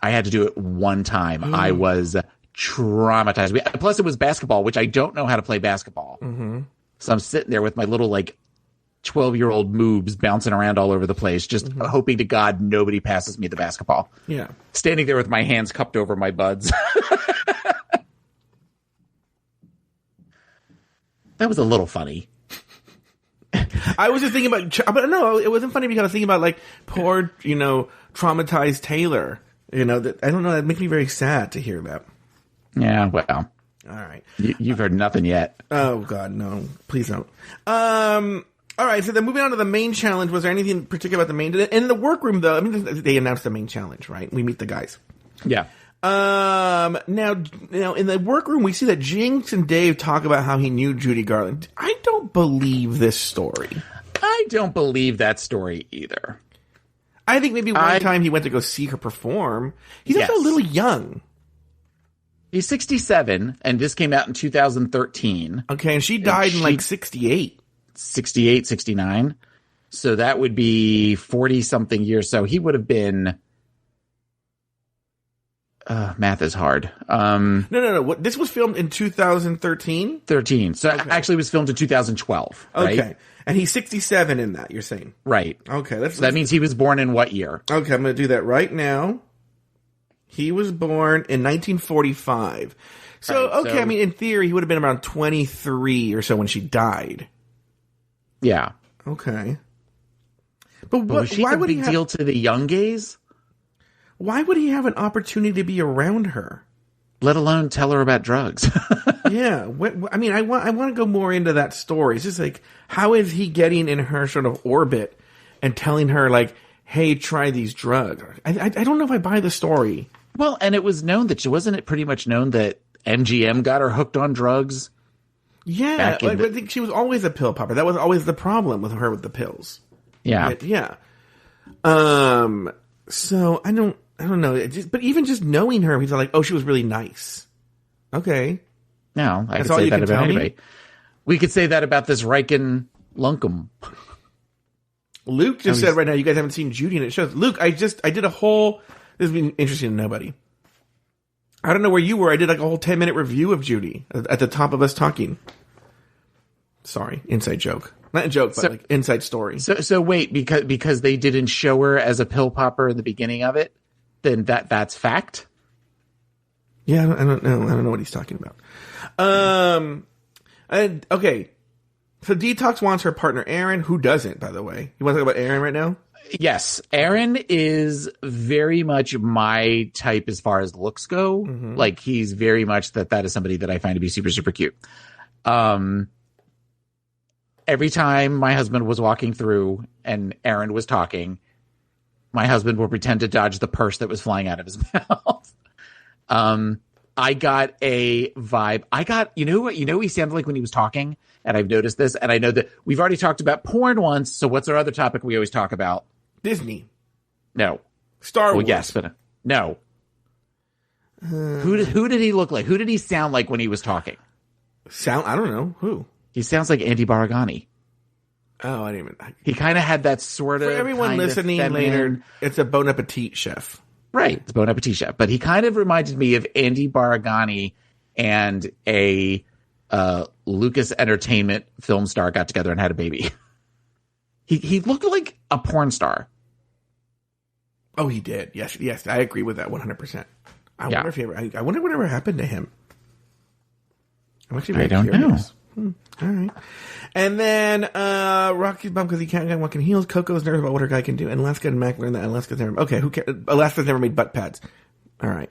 I had to do it one time. I was traumatized. Plus, it was basketball, which I don't know how to play basketball. So I'm sitting there with my little, like, 12-year-old moobs bouncing around all over the place, just hoping to God nobody passes me the basketball. Yeah. Standing there with my hands cupped over my buds. That was a little funny. I was just thinking about, but no, it wasn't funny because I was thinking about, like, poor, traumatized Taylor. I don't know, that makes me very sad to hear that. Yeah, well. All right. You've heard nothing yet. Oh, God, no. Please don't. All right, so then moving on to the main challenge, was there anything particular about the main? In the workroom, though, I mean, they announced the main challenge, right? We meet the guys. Yeah. Now in the workroom, we see that Jinx and Dave talk about how he knew Judy Garland. I don't believe this story. I don't believe that story either. I think maybe one time he went to go see her perform. He's also a little young. He's 67, and this came out in 2013. Okay, and she died in like 68. 68, 69. So that would be 40-something years. So he would have been... math is hard. No. This was filmed in 2013? 13. So actually it was filmed in 2012, right? Okay. And he's 67 in that, you're saying? Right. Okay. So that means he was born in what year? Okay, I'm going to do that right now. He was born in 1945. So, Right, okay, so- I mean, in theory, he would have been around 23 or so when she died. Yeah. Okay. But Was she why a would he big have, deal to the young gays? why would he have an opportunity to be around her? Let alone tell her about drugs. Yeah. I mean, I want to go more into that story. It's just like, how is he getting in her sort of orbit and telling her, like, hey, try these drugs? I don't know if I buy the story. Well, and it was known that wasn't it pretty much known that MGM got her hooked on drugs? Yeah. Back in I think she was always a pill popper. That was always the problem with her with the pills. Yeah. Yeah. So I don't know. But even just knowing her, he's like, oh, she was really nice. Okay. No, I That's could all say you that can about tell me? anybody. We could say that about this Riken Lunkum. Luke just said right now, you guys haven't seen Judy, and it shows. Luke, I did a whole, this has been interesting to nobody. I don't know where you were. I did like a whole 10-minute review of Judy at the top of us talking. Sorry, inside joke. Not a joke, but like inside story. So wait, because they didn't show her as a pill popper in the beginning of it, then that's fact? Yeah, I don't know. I don't know what he's talking about. Okay. So Detox wants her partner Aaron. Who doesn't, by the way? You want to talk about Aaron right now? Yes, Aaron is very much my type as far as looks go. Mm-hmm. Like he's very much that is somebody that I find to be super, super cute. Every time my husband was walking through and Aaron was talking, my husband would pretend to dodge the purse that was flying out of his mouth. I got a vibe. You know what he sounded like when he was talking? And I've noticed this, and I know that we've already talked about porn once. So what's our other topic we always talk about? Disney. No. Star Wars. Well, yes, but no. Who did he look like? Who did he sound like when he was talking? I don't know. Who? He sounds like Andy Baragani. Oh, I didn't even. He kind of had that sort of. For everyone listening later, it's a Bon Appetit chef. Right. It's Bon Appetit chef. But he kind of reminded me of Andy Baragani and a Lucas Entertainment film star got together and had a baby. He looked like a porn star. Oh, he did. Yes, I agree with that 100%. I wonder whatever happened to him. I'm actually very curious. All right. And then Rocky's bummed because he can't get walking heels. Coco's nervous about what her guy can do. And Alaska and Mac learned that Alaska's never. Okay, who cares? Alaska's never made butt pads. All right.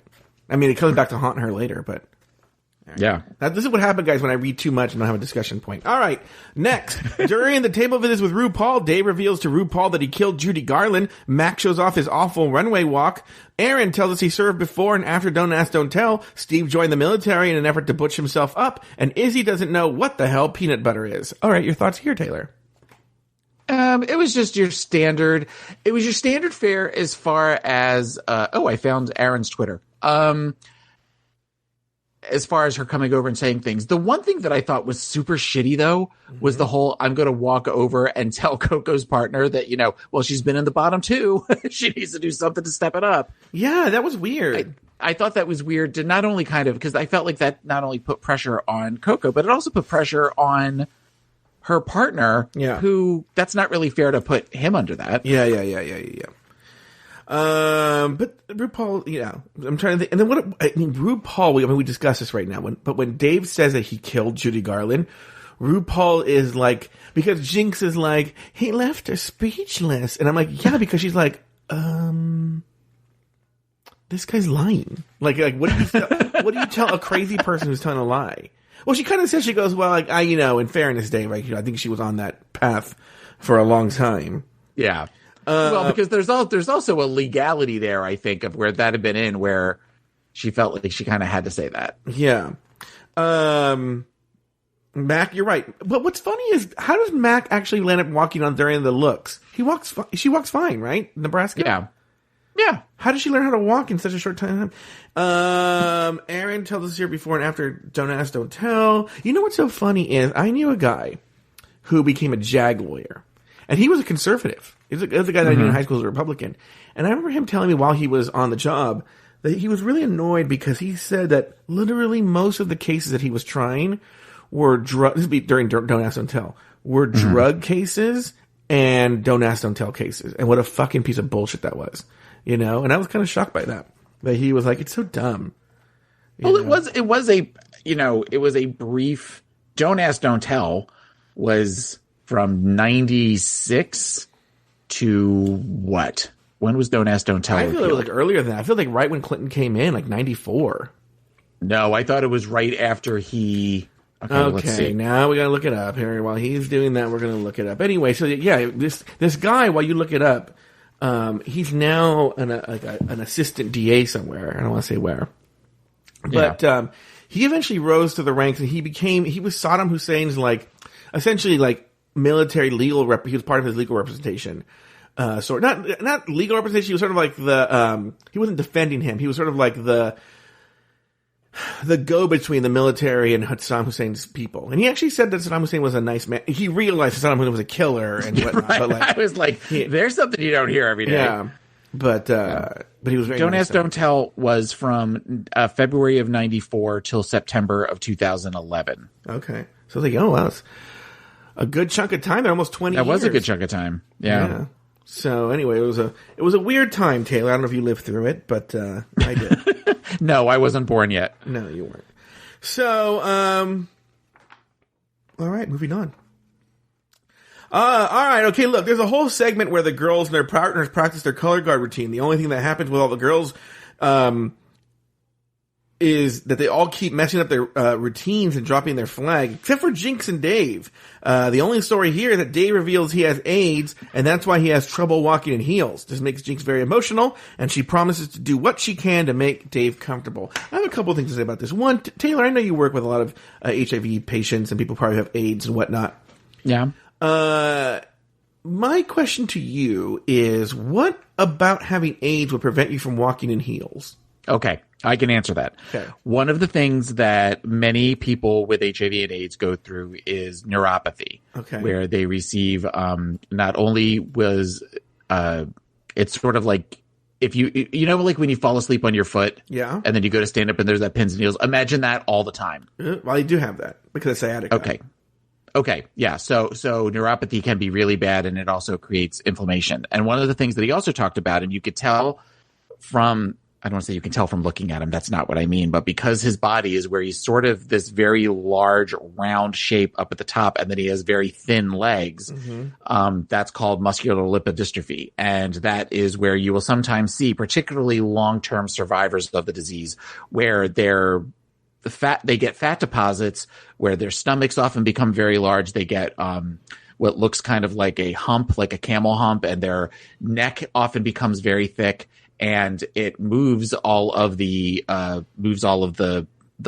I mean, it comes back to haunt her later, but. Right. Yeah. Now, this is what happens, guys, when I read too much and don't have a discussion point. All right. Next, during the table visits with RuPaul, Dave reveals to RuPaul that he killed Judy Garland. Mac shows off his awful runway walk. Aaron tells us he served before and after Don't Ask, Don't Tell. Steve joined the military in an effort to butch himself up. And Izzy doesn't know what the hell peanut butter is. All right. Your thoughts here, Taylor? It was just your standard. It was your standard fare as far as. I found Aaron's Twitter. As far as her coming over and saying things. The one thing that I thought was super shitty, though, was the whole, I'm going to walk over and tell Coco's partner that, she's been in the bottom too. She needs to do something to step it up. Yeah, that was weird. I thought that was weird to not only because I felt like that not only put pressure on Coco, but it also put pressure on her partner, who that's not really fair to put him under that. Yeah. But RuPaul, I'm trying to think. And then RuPaul, we discussed this right now. When Dave says that he killed Judy Garland, RuPaul is like, because Jinx is like, he left her speechless. And I'm like, yeah, because she's like, this guy's lying. Like, what do you tell a crazy person who's telling a lie? Well, she kind of says, she goes, well, like, in fairness, Dave, I think she was on that path for a long time. Yeah. Because there's also a legality there, I think, of where that had been in, where she felt like she kind of had to say that. Yeah. Mac, you're right. But what's funny is, how does Mac actually land up walking on during the looks? She walks fine, right? Nebraska? Yeah. Yeah. How did she learn how to walk in such a short time? Aaron tells us here before and after Don't Ask, Don't Tell. You know what's so funny is, I knew a guy who became a JAG lawyer. And he was a conservative. He was the guy that I knew in high school was a Republican. And I remember him telling me while he was on the job that he was really annoyed because he said that literally most of the cases that he was trying were this would be during Don't Ask, Don't Tell, were drug cases and Don't Ask, Don't Tell cases. And what a fucking piece of bullshit that was, And I was kind of shocked by that. But he was like, it's so dumb. Well, it was a brief. Don't Ask, Don't Tell was from 96 to what? When was Don't Ask, Don't Tell? I feel it was like earlier than that. I feel like right when Clinton came in, like 94. No, I thought it was right after he. Okay, let's see. Now we gotta look it up here. While he's doing that, we're gonna look it up anyway. So yeah, this guy, while you look it up, he's now an assistant DA somewhere. I don't want to say where, but he eventually rose to the ranks, and he was Saddam Hussein's essentially military legal rep. He was part of his legal representation. So not legal representation. He was sort of like he wasn't defending him. He was sort of like the go-between the military and Saddam Hussein's people. And he actually said that Saddam Hussein was a nice man. He realized Saddam Hussein was a killer and whatnot. Right. But I was like, there's something you don't hear every day. Yeah. But he was very Don't nice. Ask, Don't Tell was from February of 94 till September of 2011. Okay. So I was like, oh, wow. That's a good chunk of time. They're almost 20 years. That was a good chunk of time. Yeah. So anyway, it was a weird time, Taylor. I don't know if you lived through it, but I did. No, I wasn't born yet. No, you weren't. So, all right, moving on. All right, okay, look, there's a whole segment where the girls and their partners practice their color guard routine. The only thing that happens with all the girls is that they all keep messing up their routines and dropping their flag, except for Jinx and Dave. The only story here is that Dave reveals he has AIDS, and that's why he has trouble walking in heels. This makes Jinx very emotional, and she promises to do what she can to make Dave comfortable. I have a couple of things to say about this. One, Taylor, I know you work with a lot of HIV patients, and people probably have AIDS and whatnot. Yeah. My question to you is, what about having AIDS would prevent you from walking in heels? Okay, I can answer that. Okay. One of the things that many people with HIV and AIDS go through is neuropathy, where they receive not only was it's sort of like if you know like when you fall asleep on your foot, and then you go to stand up and there's that pins and needles. Imagine that all the time. Well, I do have that because of sciatica. Okay. Yeah. So neuropathy can be really bad, and it also creates inflammation. And one of the things that he also talked about, and you could tell from, I don't want to say you can tell from looking at him, that's not what I mean, but because his body is where he's sort of this very large round shape up at the top, and then he has very thin legs, that's called muscular lipodystrophy. And that is where you will sometimes see, particularly long-term survivors of the disease, where they get fat deposits where their stomachs often become very large. They get what looks kind of like a hump, like a camel hump, and their neck often becomes very thick, and it moves all of the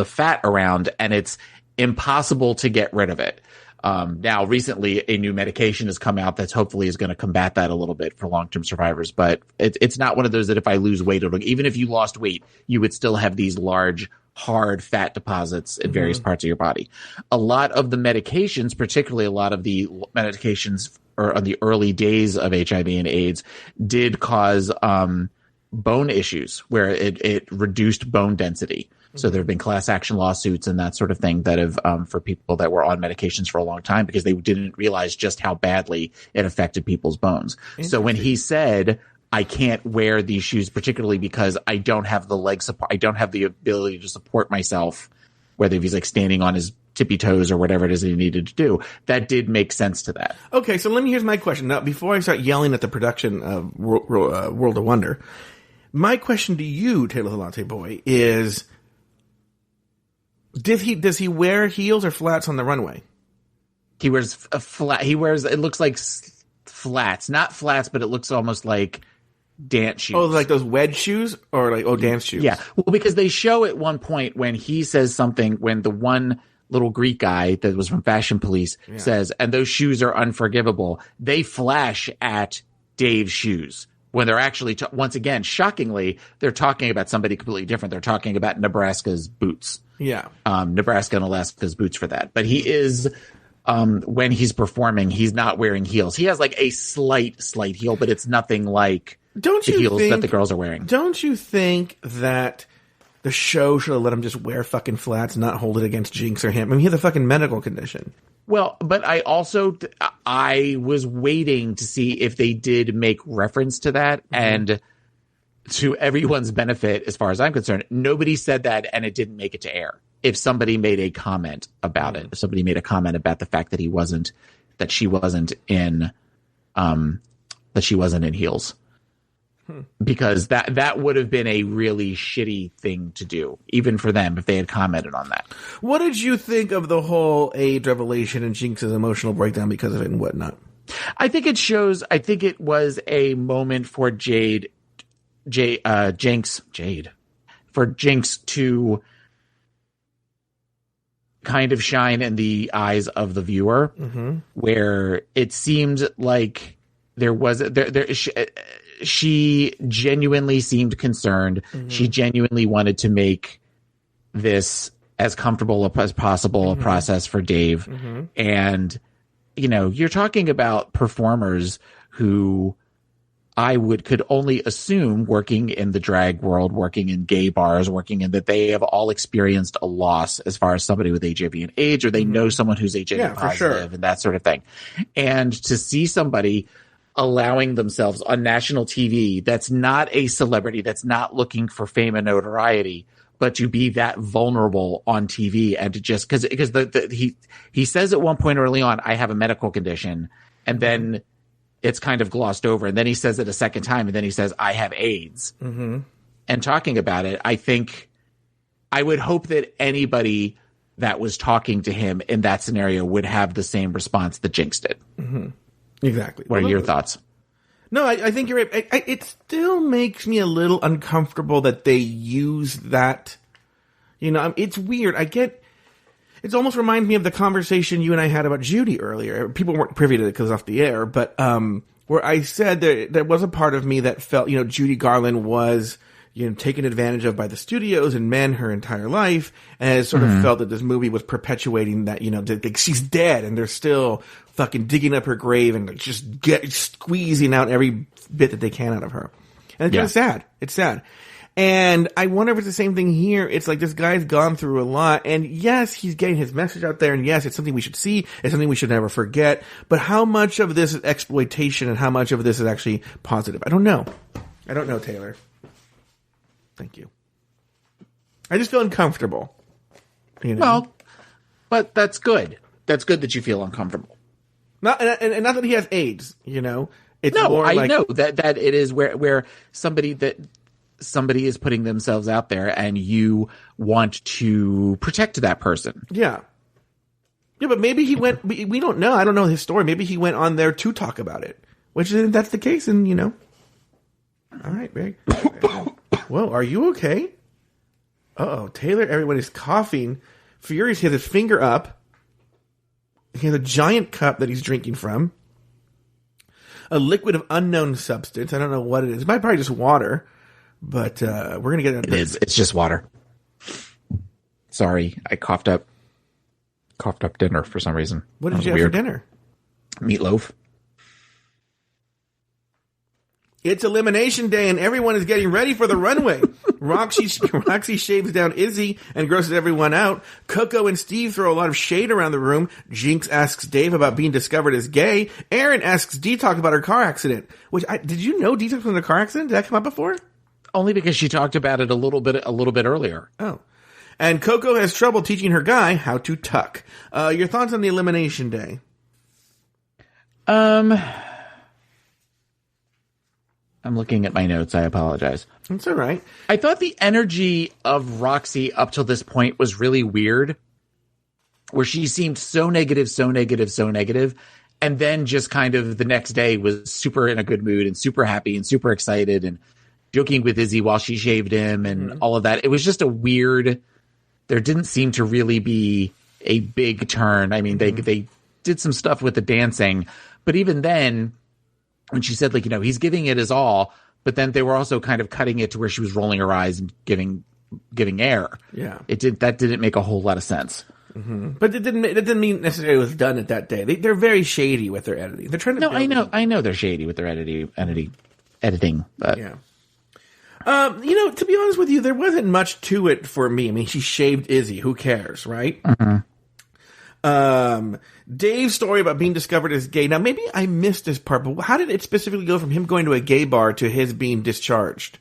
fat around, and it's impossible to get rid of it. Now, recently, a new medication has come out that's hopefully is going to combat that a little bit for long-term survivors. But it's not one of those that if I lose weight, even if you lost weight, you would still have these large, hard fat deposits in various parts of your body. A lot of the medications, particularly a lot of the medications or on the early days of HIV and AIDS, did cause bone issues where it reduced bone density. So there have been class action lawsuits and that sort of thing that have for people that were on medications for a long time because they didn't realize just how badly it affected people's bones. So when he said, I can't wear these shoes, particularly because I don't have the leg support, I don't have the ability to support myself, whether he's like standing on his tippy toes or whatever it is that he needed to do, that did make sense to that. Okay, so here's my question. Now, before I start yelling at the production of World of Wonder, my question to you, Taylor the Latte Boy, is does he wear heels or flats on the runway? He wears a flat. He wears, it looks like flats, not flats, but it looks almost like dance shoes. Oh, like those wedge shoes or dance shoes? Yeah. Well, because they show at one point when he says something, when the one little Greek guy that was from Fashion Police says, and those shoes are unforgivable, they flash at Dave's shoes. When they're actually, once again, shockingly, they're talking about somebody completely different. They're talking about Nebraska's boots. Yeah. Nebraska and Alaska's boots for that. But he is, when he's performing, he's not wearing heels. He has like a slight heel, but it's nothing like the heels that the girls are wearing. Don't you think that the show should have let him just wear fucking flats and not hold it against Jinx or him? I mean, he has a fucking medical condition. Well, but I was waiting to see if they did make reference to that. And to everyone's benefit, as far as I'm concerned, nobody said that and it didn't make it to air. If somebody made a comment about it, if somebody made a comment about the fact that she wasn't in heels, because that would have been a really shitty thing to do, even for them, if they had commented on that. What did you think of the whole AIDS revelation and Jinx's emotional breakdown because of it and whatnot? I think it was a moment for Jinx to kind of shine in the eyes of the viewer, where it seemed like she genuinely seemed concerned. She genuinely wanted to make this as comfortable as possible a process for Dave. And, you know, you're talking about performers who could only assume, working in the drag world, working in gay bars, working in that, they have all experienced a loss as far as somebody with HIV and AIDS, or they know someone who's HIV positive and that sort of thing. And to see somebody allowing themselves on national TV that's not a celebrity, that's not looking for fame and notoriety, but to be that vulnerable on TV, and to just because he says at one point early on, I have a medical condition, and then it's kind of glossed over, and then he says it a second time, and then he says, I have AIDS. And talking about it, I think I would hope that anybody that was talking to him in that scenario would have the same response that Jinx did. Exactly. What are your thoughts? No, I think you're right. It still makes me a little uncomfortable that they use that. You know, it's weird. It almost reminds me of the conversation you and I had about Judy earlier. People weren't privy to it because it's off the air, but where I said there was a part of me that felt, you know, Judy Garland was, you know, taken advantage of by the studios and men her entire life, and it sort of felt that this movie was perpetuating that, you know, she's dead and they're still fucking digging up her grave and just squeezing out every bit that they can out of her. And it's kind of sad. It's sad. And I wonder if it's the same thing here. It's like this guy's gone through a lot, and yes, he's getting his message out there, and yes, it's something we should see. It's something we should never forget. But how much of this is exploitation and how much of this is actually positive? I don't know. Taylor. Thank you. I just feel uncomfortable. You know? Well, but that's good. That's good that you feel uncomfortable. Not that he has AIDS, you know. It's no, more I know that it is where somebody is putting themselves out there, and you want to protect that person. Yeah. Yeah, but maybe he went. We don't know. I don't know his story. Maybe he went on there to talk about it. Which, if that's the case, and you know. All right, very. Whoa, are you okay? Uh-oh, Taylor, everyone is coughing. Furious, he has his finger up. He has a giant cup that he's drinking from. A liquid of unknown substance. I don't know what it is. It might probably just water. But we're going to get into this. It's just water. Sorry, I coughed up dinner for some reason. What did you have for dinner? Meatloaf. It's elimination day, and everyone is getting ready for the runway. Roxy shaves down Izzy and grosses everyone out. Coco and Steve throw a lot of shade around the room. Jinx asks Dave about being discovered as gay. Erin asks Detox about her car accident. Did you know Detox was in a car accident? Did that come up before? Only because she talked about it a little bit earlier. Oh. And Coco has trouble teaching her guy how to tuck. Your thoughts on the elimination day? I'm looking at my notes. I apologize. It's all right. I thought the energy of Roxy up till this point was really weird, where she seemed so negative, and then just kind of the next day was super in a good mood and super happy and super excited and joking with Izzy while she shaved him and all of that. It was just a weird, there didn't seem to really be a big turn. I mean, they did some stuff with the dancing, but even then, when she said, like, you know, he's giving it his all, but then they were also kind of cutting it to where she was rolling her eyes and giving air. Yeah. That didn't make a whole lot of sense. But it didn't mean necessarily it was done at that day. They're very shady with their editing. They're trying to. No, I know they're shady with their editing. But yeah. You know, to be honest with you, there wasn't much to it for me. I mean, she shaved Izzy. Who cares, right? Dave's story about being discovered as gay. Now, maybe I missed this part, but how did it specifically go from him going to a gay bar to his being discharged?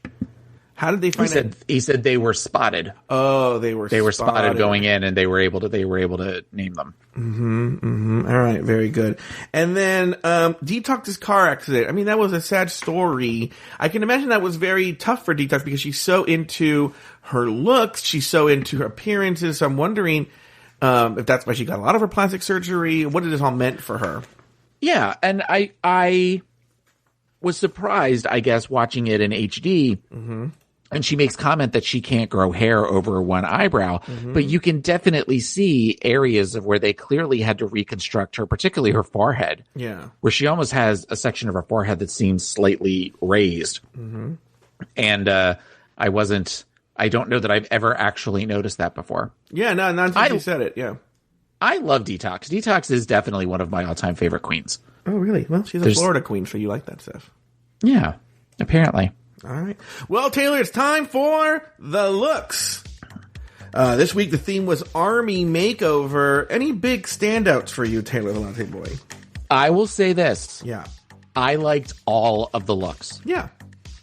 How did they find it? He said they were spotted. Oh, they were spotted going in, and they were able to name them. All right, very good. And then Detox's car accident. I mean, that was a sad story. I can imagine that was very tough for Detox because she's so into her looks, she's so into her appearances. So I'm wondering if that's why she got a lot of her plastic surgery. What did this all meant for her? Yeah, and I was surprised, I guess, watching it in HD. And she makes comment that she can't grow hair over one eyebrow, but you can definitely see areas of where they clearly had to reconstruct her, particularly her forehead. Yeah. Where she almost has a section of her forehead that seems slightly raised. And I don't know that I've ever actually noticed that before. Yeah, no, not until you said it, yeah. I love Detox. Detox is definitely one of my all-time favorite queens. Oh, really? Well, she's a Florida queen, so you like that stuff. Yeah, apparently. All right. Well, Taylor, it's time for the looks. This week, the theme was Army Makeover. Any big standouts for you, Taylor the Latte Boy? I will say this. Yeah. I liked all of the looks. Yeah.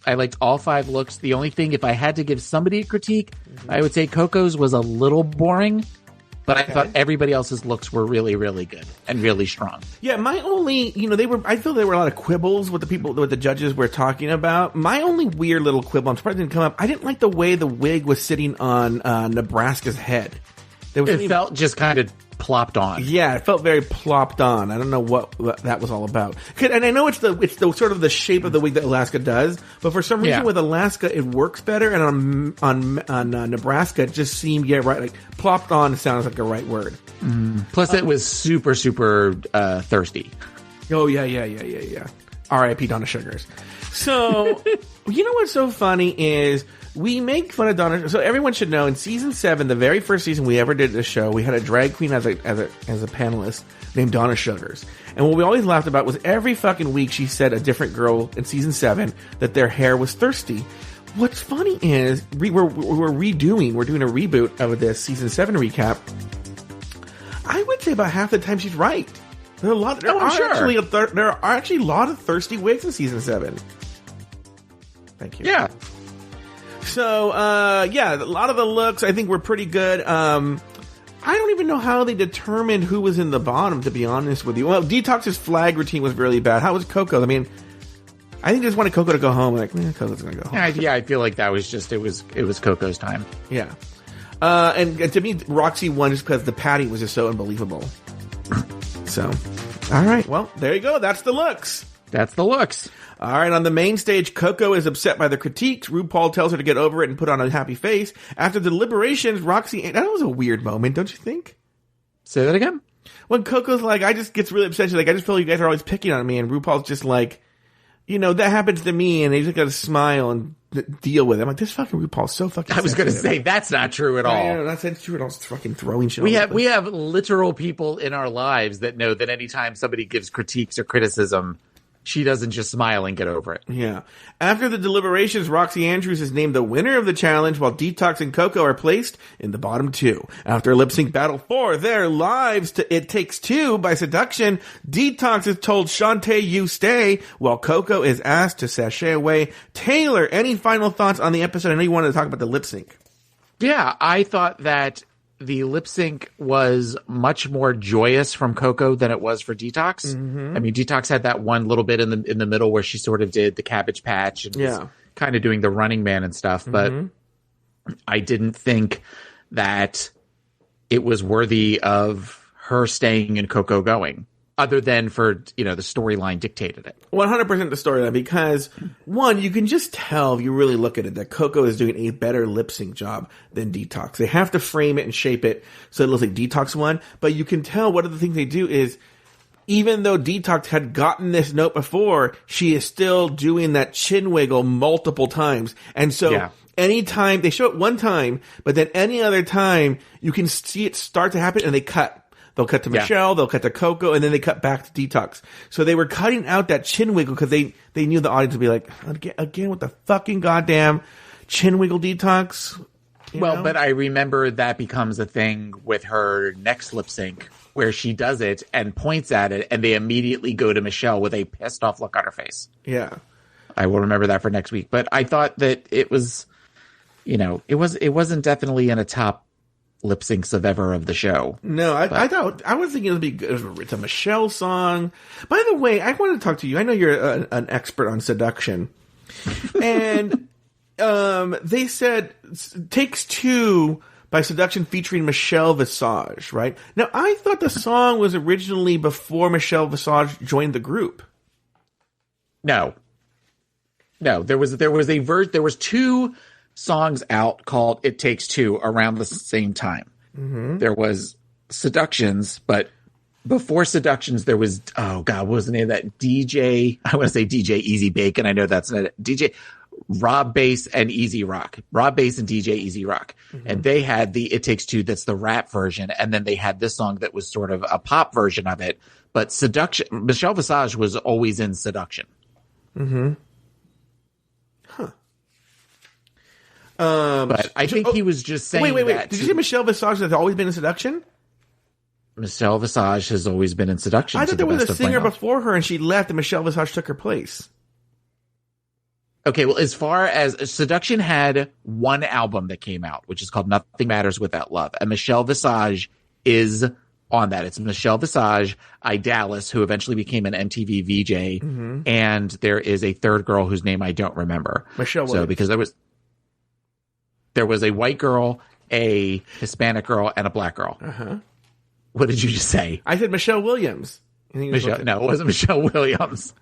I liked all 5 looks. The only thing, if I had to give somebody a critique, I would say Coco's was a little boring. But I thought everybody else's looks were really, really good and really strong. Yeah, my only, I feel there were a lot of quibbles with the judges were talking about. My only weird little quibble, I'm surprised it didn't come up. I didn't like the way the wig was sitting on Nebraska's head. It felt just kind of plopped on. Yeah, it felt very plopped on. I don't know what that was all about. And I know it's the sort of the shape of the wig that Alaska does, but for some reason with Alaska it works better, and on Nebraska it just seemed right. Like plopped on sounds like the right word. Plus, it was super, super thirsty. Oh yeah. R.I.P. Donna Sugars. So you know what's so funny is. We make fun of Donna. So everyone should know in season 7, the very first season we ever did this show, we had a drag queen as a panelist named Donna Sugars. And what we always laughed about was every fucking week she said a different girl in season 7 that their hair was thirsty. What's funny is we're doing a reboot of this season 7 recap. I would say about half the time she's right. There are actually a lot of thirsty wigs in season 7. Thank you. Yeah. So, a lot of the looks I think were pretty good. I don't even know how they determined who was in the bottom, to be honest with you. Well, Detox's flag routine was really bad. How was Coco? I mean, I think they just wanted Coco to go home. Like, Coco's going to go home. Yeah, I feel like that was just, it was Coco's time. Yeah. And to me, Roxy won just because the patty was just so unbelievable. So, all right. Well, there you go. That's the looks. All right, on the main stage, Coco is upset by the critiques. RuPaul tells her to get over it and put on a happy face. After the deliberations, Roxy... That was a weird moment, don't you think? Say that again? When Coco's like, I just gets really upset. She's like, I just feel you guys are always picking on me. And RuPaul's just like, that happens to me. And they just got to smile and deal with it. I'm like, this fucking RuPaul's so fucking I was going to say, that's not true at all. Yeah, that's true at all. It's fucking throwing shit We have literal people in our lives that know that anytime somebody gives critiques or criticism... She doesn't just smile and get over it. Yeah. After the deliberations, Roxy Andrews is named the winner of the challenge, while Detox and Coco are placed in the bottom 2. After a lip-sync battle for their lives to It Takes Two by Seduction, Detox is told, Shantae, you stay, while Coco is asked to sashay away. Taylor, any final thoughts on the episode? I know you wanted to talk about the lip-sync. Yeah, I thought that the lip sync was much more joyous from Coco than it was for Detox. I mean, Detox had that one little bit in the middle where she sort of did the Cabbage Patch and was kind of doing the Running Man and stuff. But I didn't think that it was worthy of her staying and Coco going. Other than for, the storyline dictated it. 100% the storyline, because, one, you can just tell if you really look at it that Coco is doing a better lip sync job than Detox. They have to frame it and shape it so it looks like Detox won, but you can tell one of the things they do is, even though Detox had gotten this note before, she is still doing that chin wiggle multiple times. And so, anytime, they show it one time, but then any other time, you can see it start to happen and they cut. They'll cut to Michelle, they'll cut to Coco, and then they cut back to Detox. So they were cutting out that chin wiggle because they knew the audience would be like, again with the fucking goddamn chin wiggle Detox. But I remember that becomes a thing with her next lip sync where she does it and points at it, and they immediately go to Michelle with a pissed off look on her face. Yeah. I will remember that for next week. But I thought that it was you know, it wasn't definitely in a top lip syncs of the show. No, I thought, I was thinking it would be good. It's a Michelle song. By the way, I want to talk to you. I know you're an expert on seduction. And they said Takes Two by Seduction featuring Michelle Visage, right? Now, I thought the song was originally before Michelle Visage joined the group. No, there was two songs out called It Takes Two around the same time. Mm-hmm. There was Seductions, but before Seductions, there was, oh God, what was the name of that? DJ, I want to say DJ Easy Bacon. I know that's not it. DJ Rob Bass and Easy Rock. Rob Bass and DJ Easy Rock. Mm-hmm. And they had the It Takes Two, that's the rap version. And then they had this song that was sort of a pop version of it. But Seduction, Michelle Visage was always in Seduction. Mm-hmm. Huh. But I think he was just saying wait. that. Did you say Michelle Visage has always been in Seduction? Michelle Visage has always been in Seduction. I thought there was a singer before her and she left and Michelle Visage took her place. Okay, well, as far as Seduction had one album that came out, which is called Nothing Matters Without Love. And Michelle Visage is on that. It's Michelle Visage, Idalis, who eventually became an MTV VJ. Mm-hmm. And there is a third girl whose name I don't remember. Michelle Williams. So because there was a white girl, a Hispanic girl, and a black girl. Uh-huh. What did you just say? I said Michelle Williams. No, it wasn't Michelle Williams.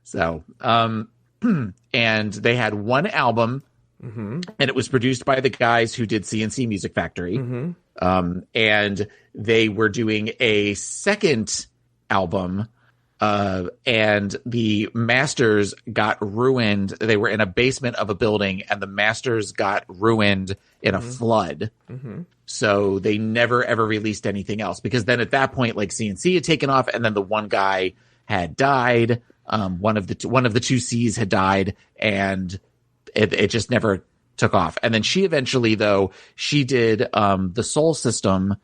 So, and they had one album, mm-hmm. and it was produced by the guys who did CNC Music Factory. Mm-hmm. And they were doing a second album, and the masters got ruined. They were in a basement of a building, and the masters got ruined in a flood. Mm-hmm. So they never ever released anything else, because then at that point, like, CNC had taken off, and then the one guy had died. One of the two C's had died, and it just never took off. And then she eventually, though, she did the Soul System,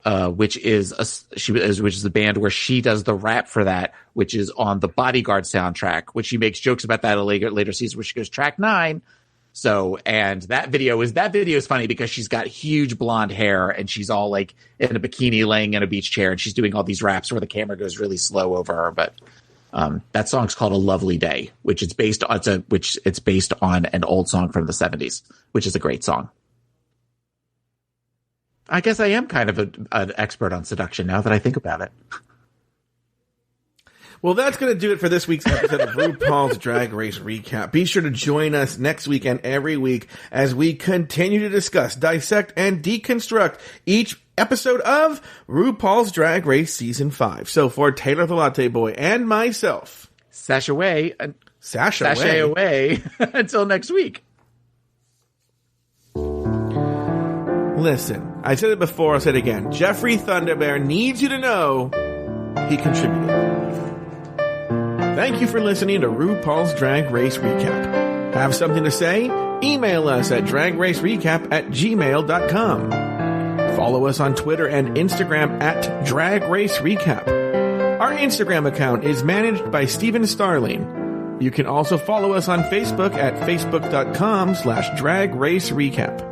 which is the band where she does the rap for that, which is on the Bodyguard soundtrack, which she makes jokes about that at a later season where she goes track 9. So, and that video is funny because she's got huge blonde hair and she's all like in a bikini laying in a beach chair, and she's doing all these raps where the camera goes really slow over her. But that song's called A Lovely Day, which it's based on an old song from the 70s, which is a great song. I guess I am kind of an expert on seduction now that I think about it. Well, that's going to do it for this week's episode of RuPaul's Drag Race Recap. Be sure to join us next week and every week as we continue to discuss, dissect, and deconstruct each episode of RuPaul's Drag Race Season 5. So for Taylor the Latte Boy and myself, sashay away until next week. Listen, I said it before, I'll say it again. Jeffrey Thunderbear needs you to know he contributed. Thank you for listening to RuPaul's Drag Race Recap. Have something to say? Email us at dragracerecap@gmail.com. Follow us on Twitter and Instagram at Drag Race Recap. Our Instagram account is managed by Steven Starling. You can also follow us on Facebook at facebook.com/Drag Race Recap.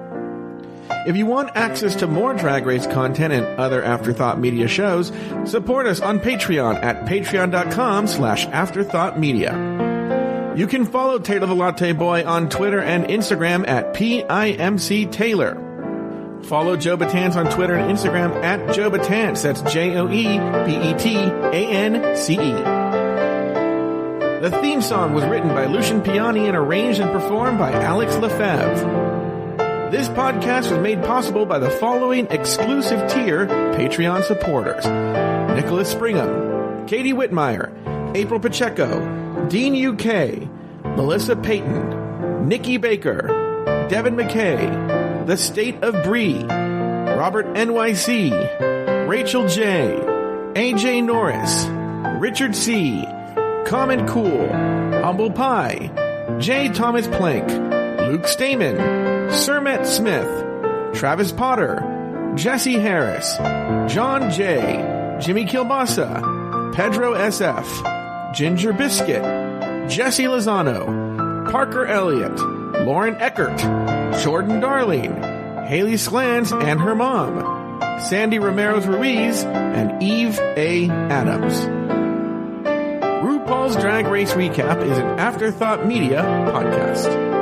If you want access to more Drag Race content and other Afterthought Media shows, support us on Patreon at patreon.com/afterthoughtmedia. You can follow Taylor the Latte Boy on Twitter and Instagram at PIMCTaylor. Follow Joe Betance on Twitter and Instagram at Joe Betance. That's JoeBetance. The theme song was written by Lucian Piani and arranged and performed by Alex Lefebvre. This podcast was made possible by the following exclusive tier Patreon supporters: Nicholas Springham, Katie Whitmire, April Pacheco, Dean UK, Melissa Payton, Nikki Baker, Devin McKay, The State of Bree, Robert NYC, Rachel J, AJ Norris, Richard C, Common Cool, Humble Pie, J. Thomas Plank, Luke Stamen, Sermet Smith, Travis Potter, Jesse Harris, John J, Jimmy Kilbasa, Pedro SF, Ginger Biscuit, Jesse Lozano, Parker Elliott, Lauren Eckert, Jordan Darling, Haley Slans and her mom, Sandy Ramirez-Ruiz, and Eve A. Adams. RuPaul's Drag Race Recap is an Afterthought Media podcast.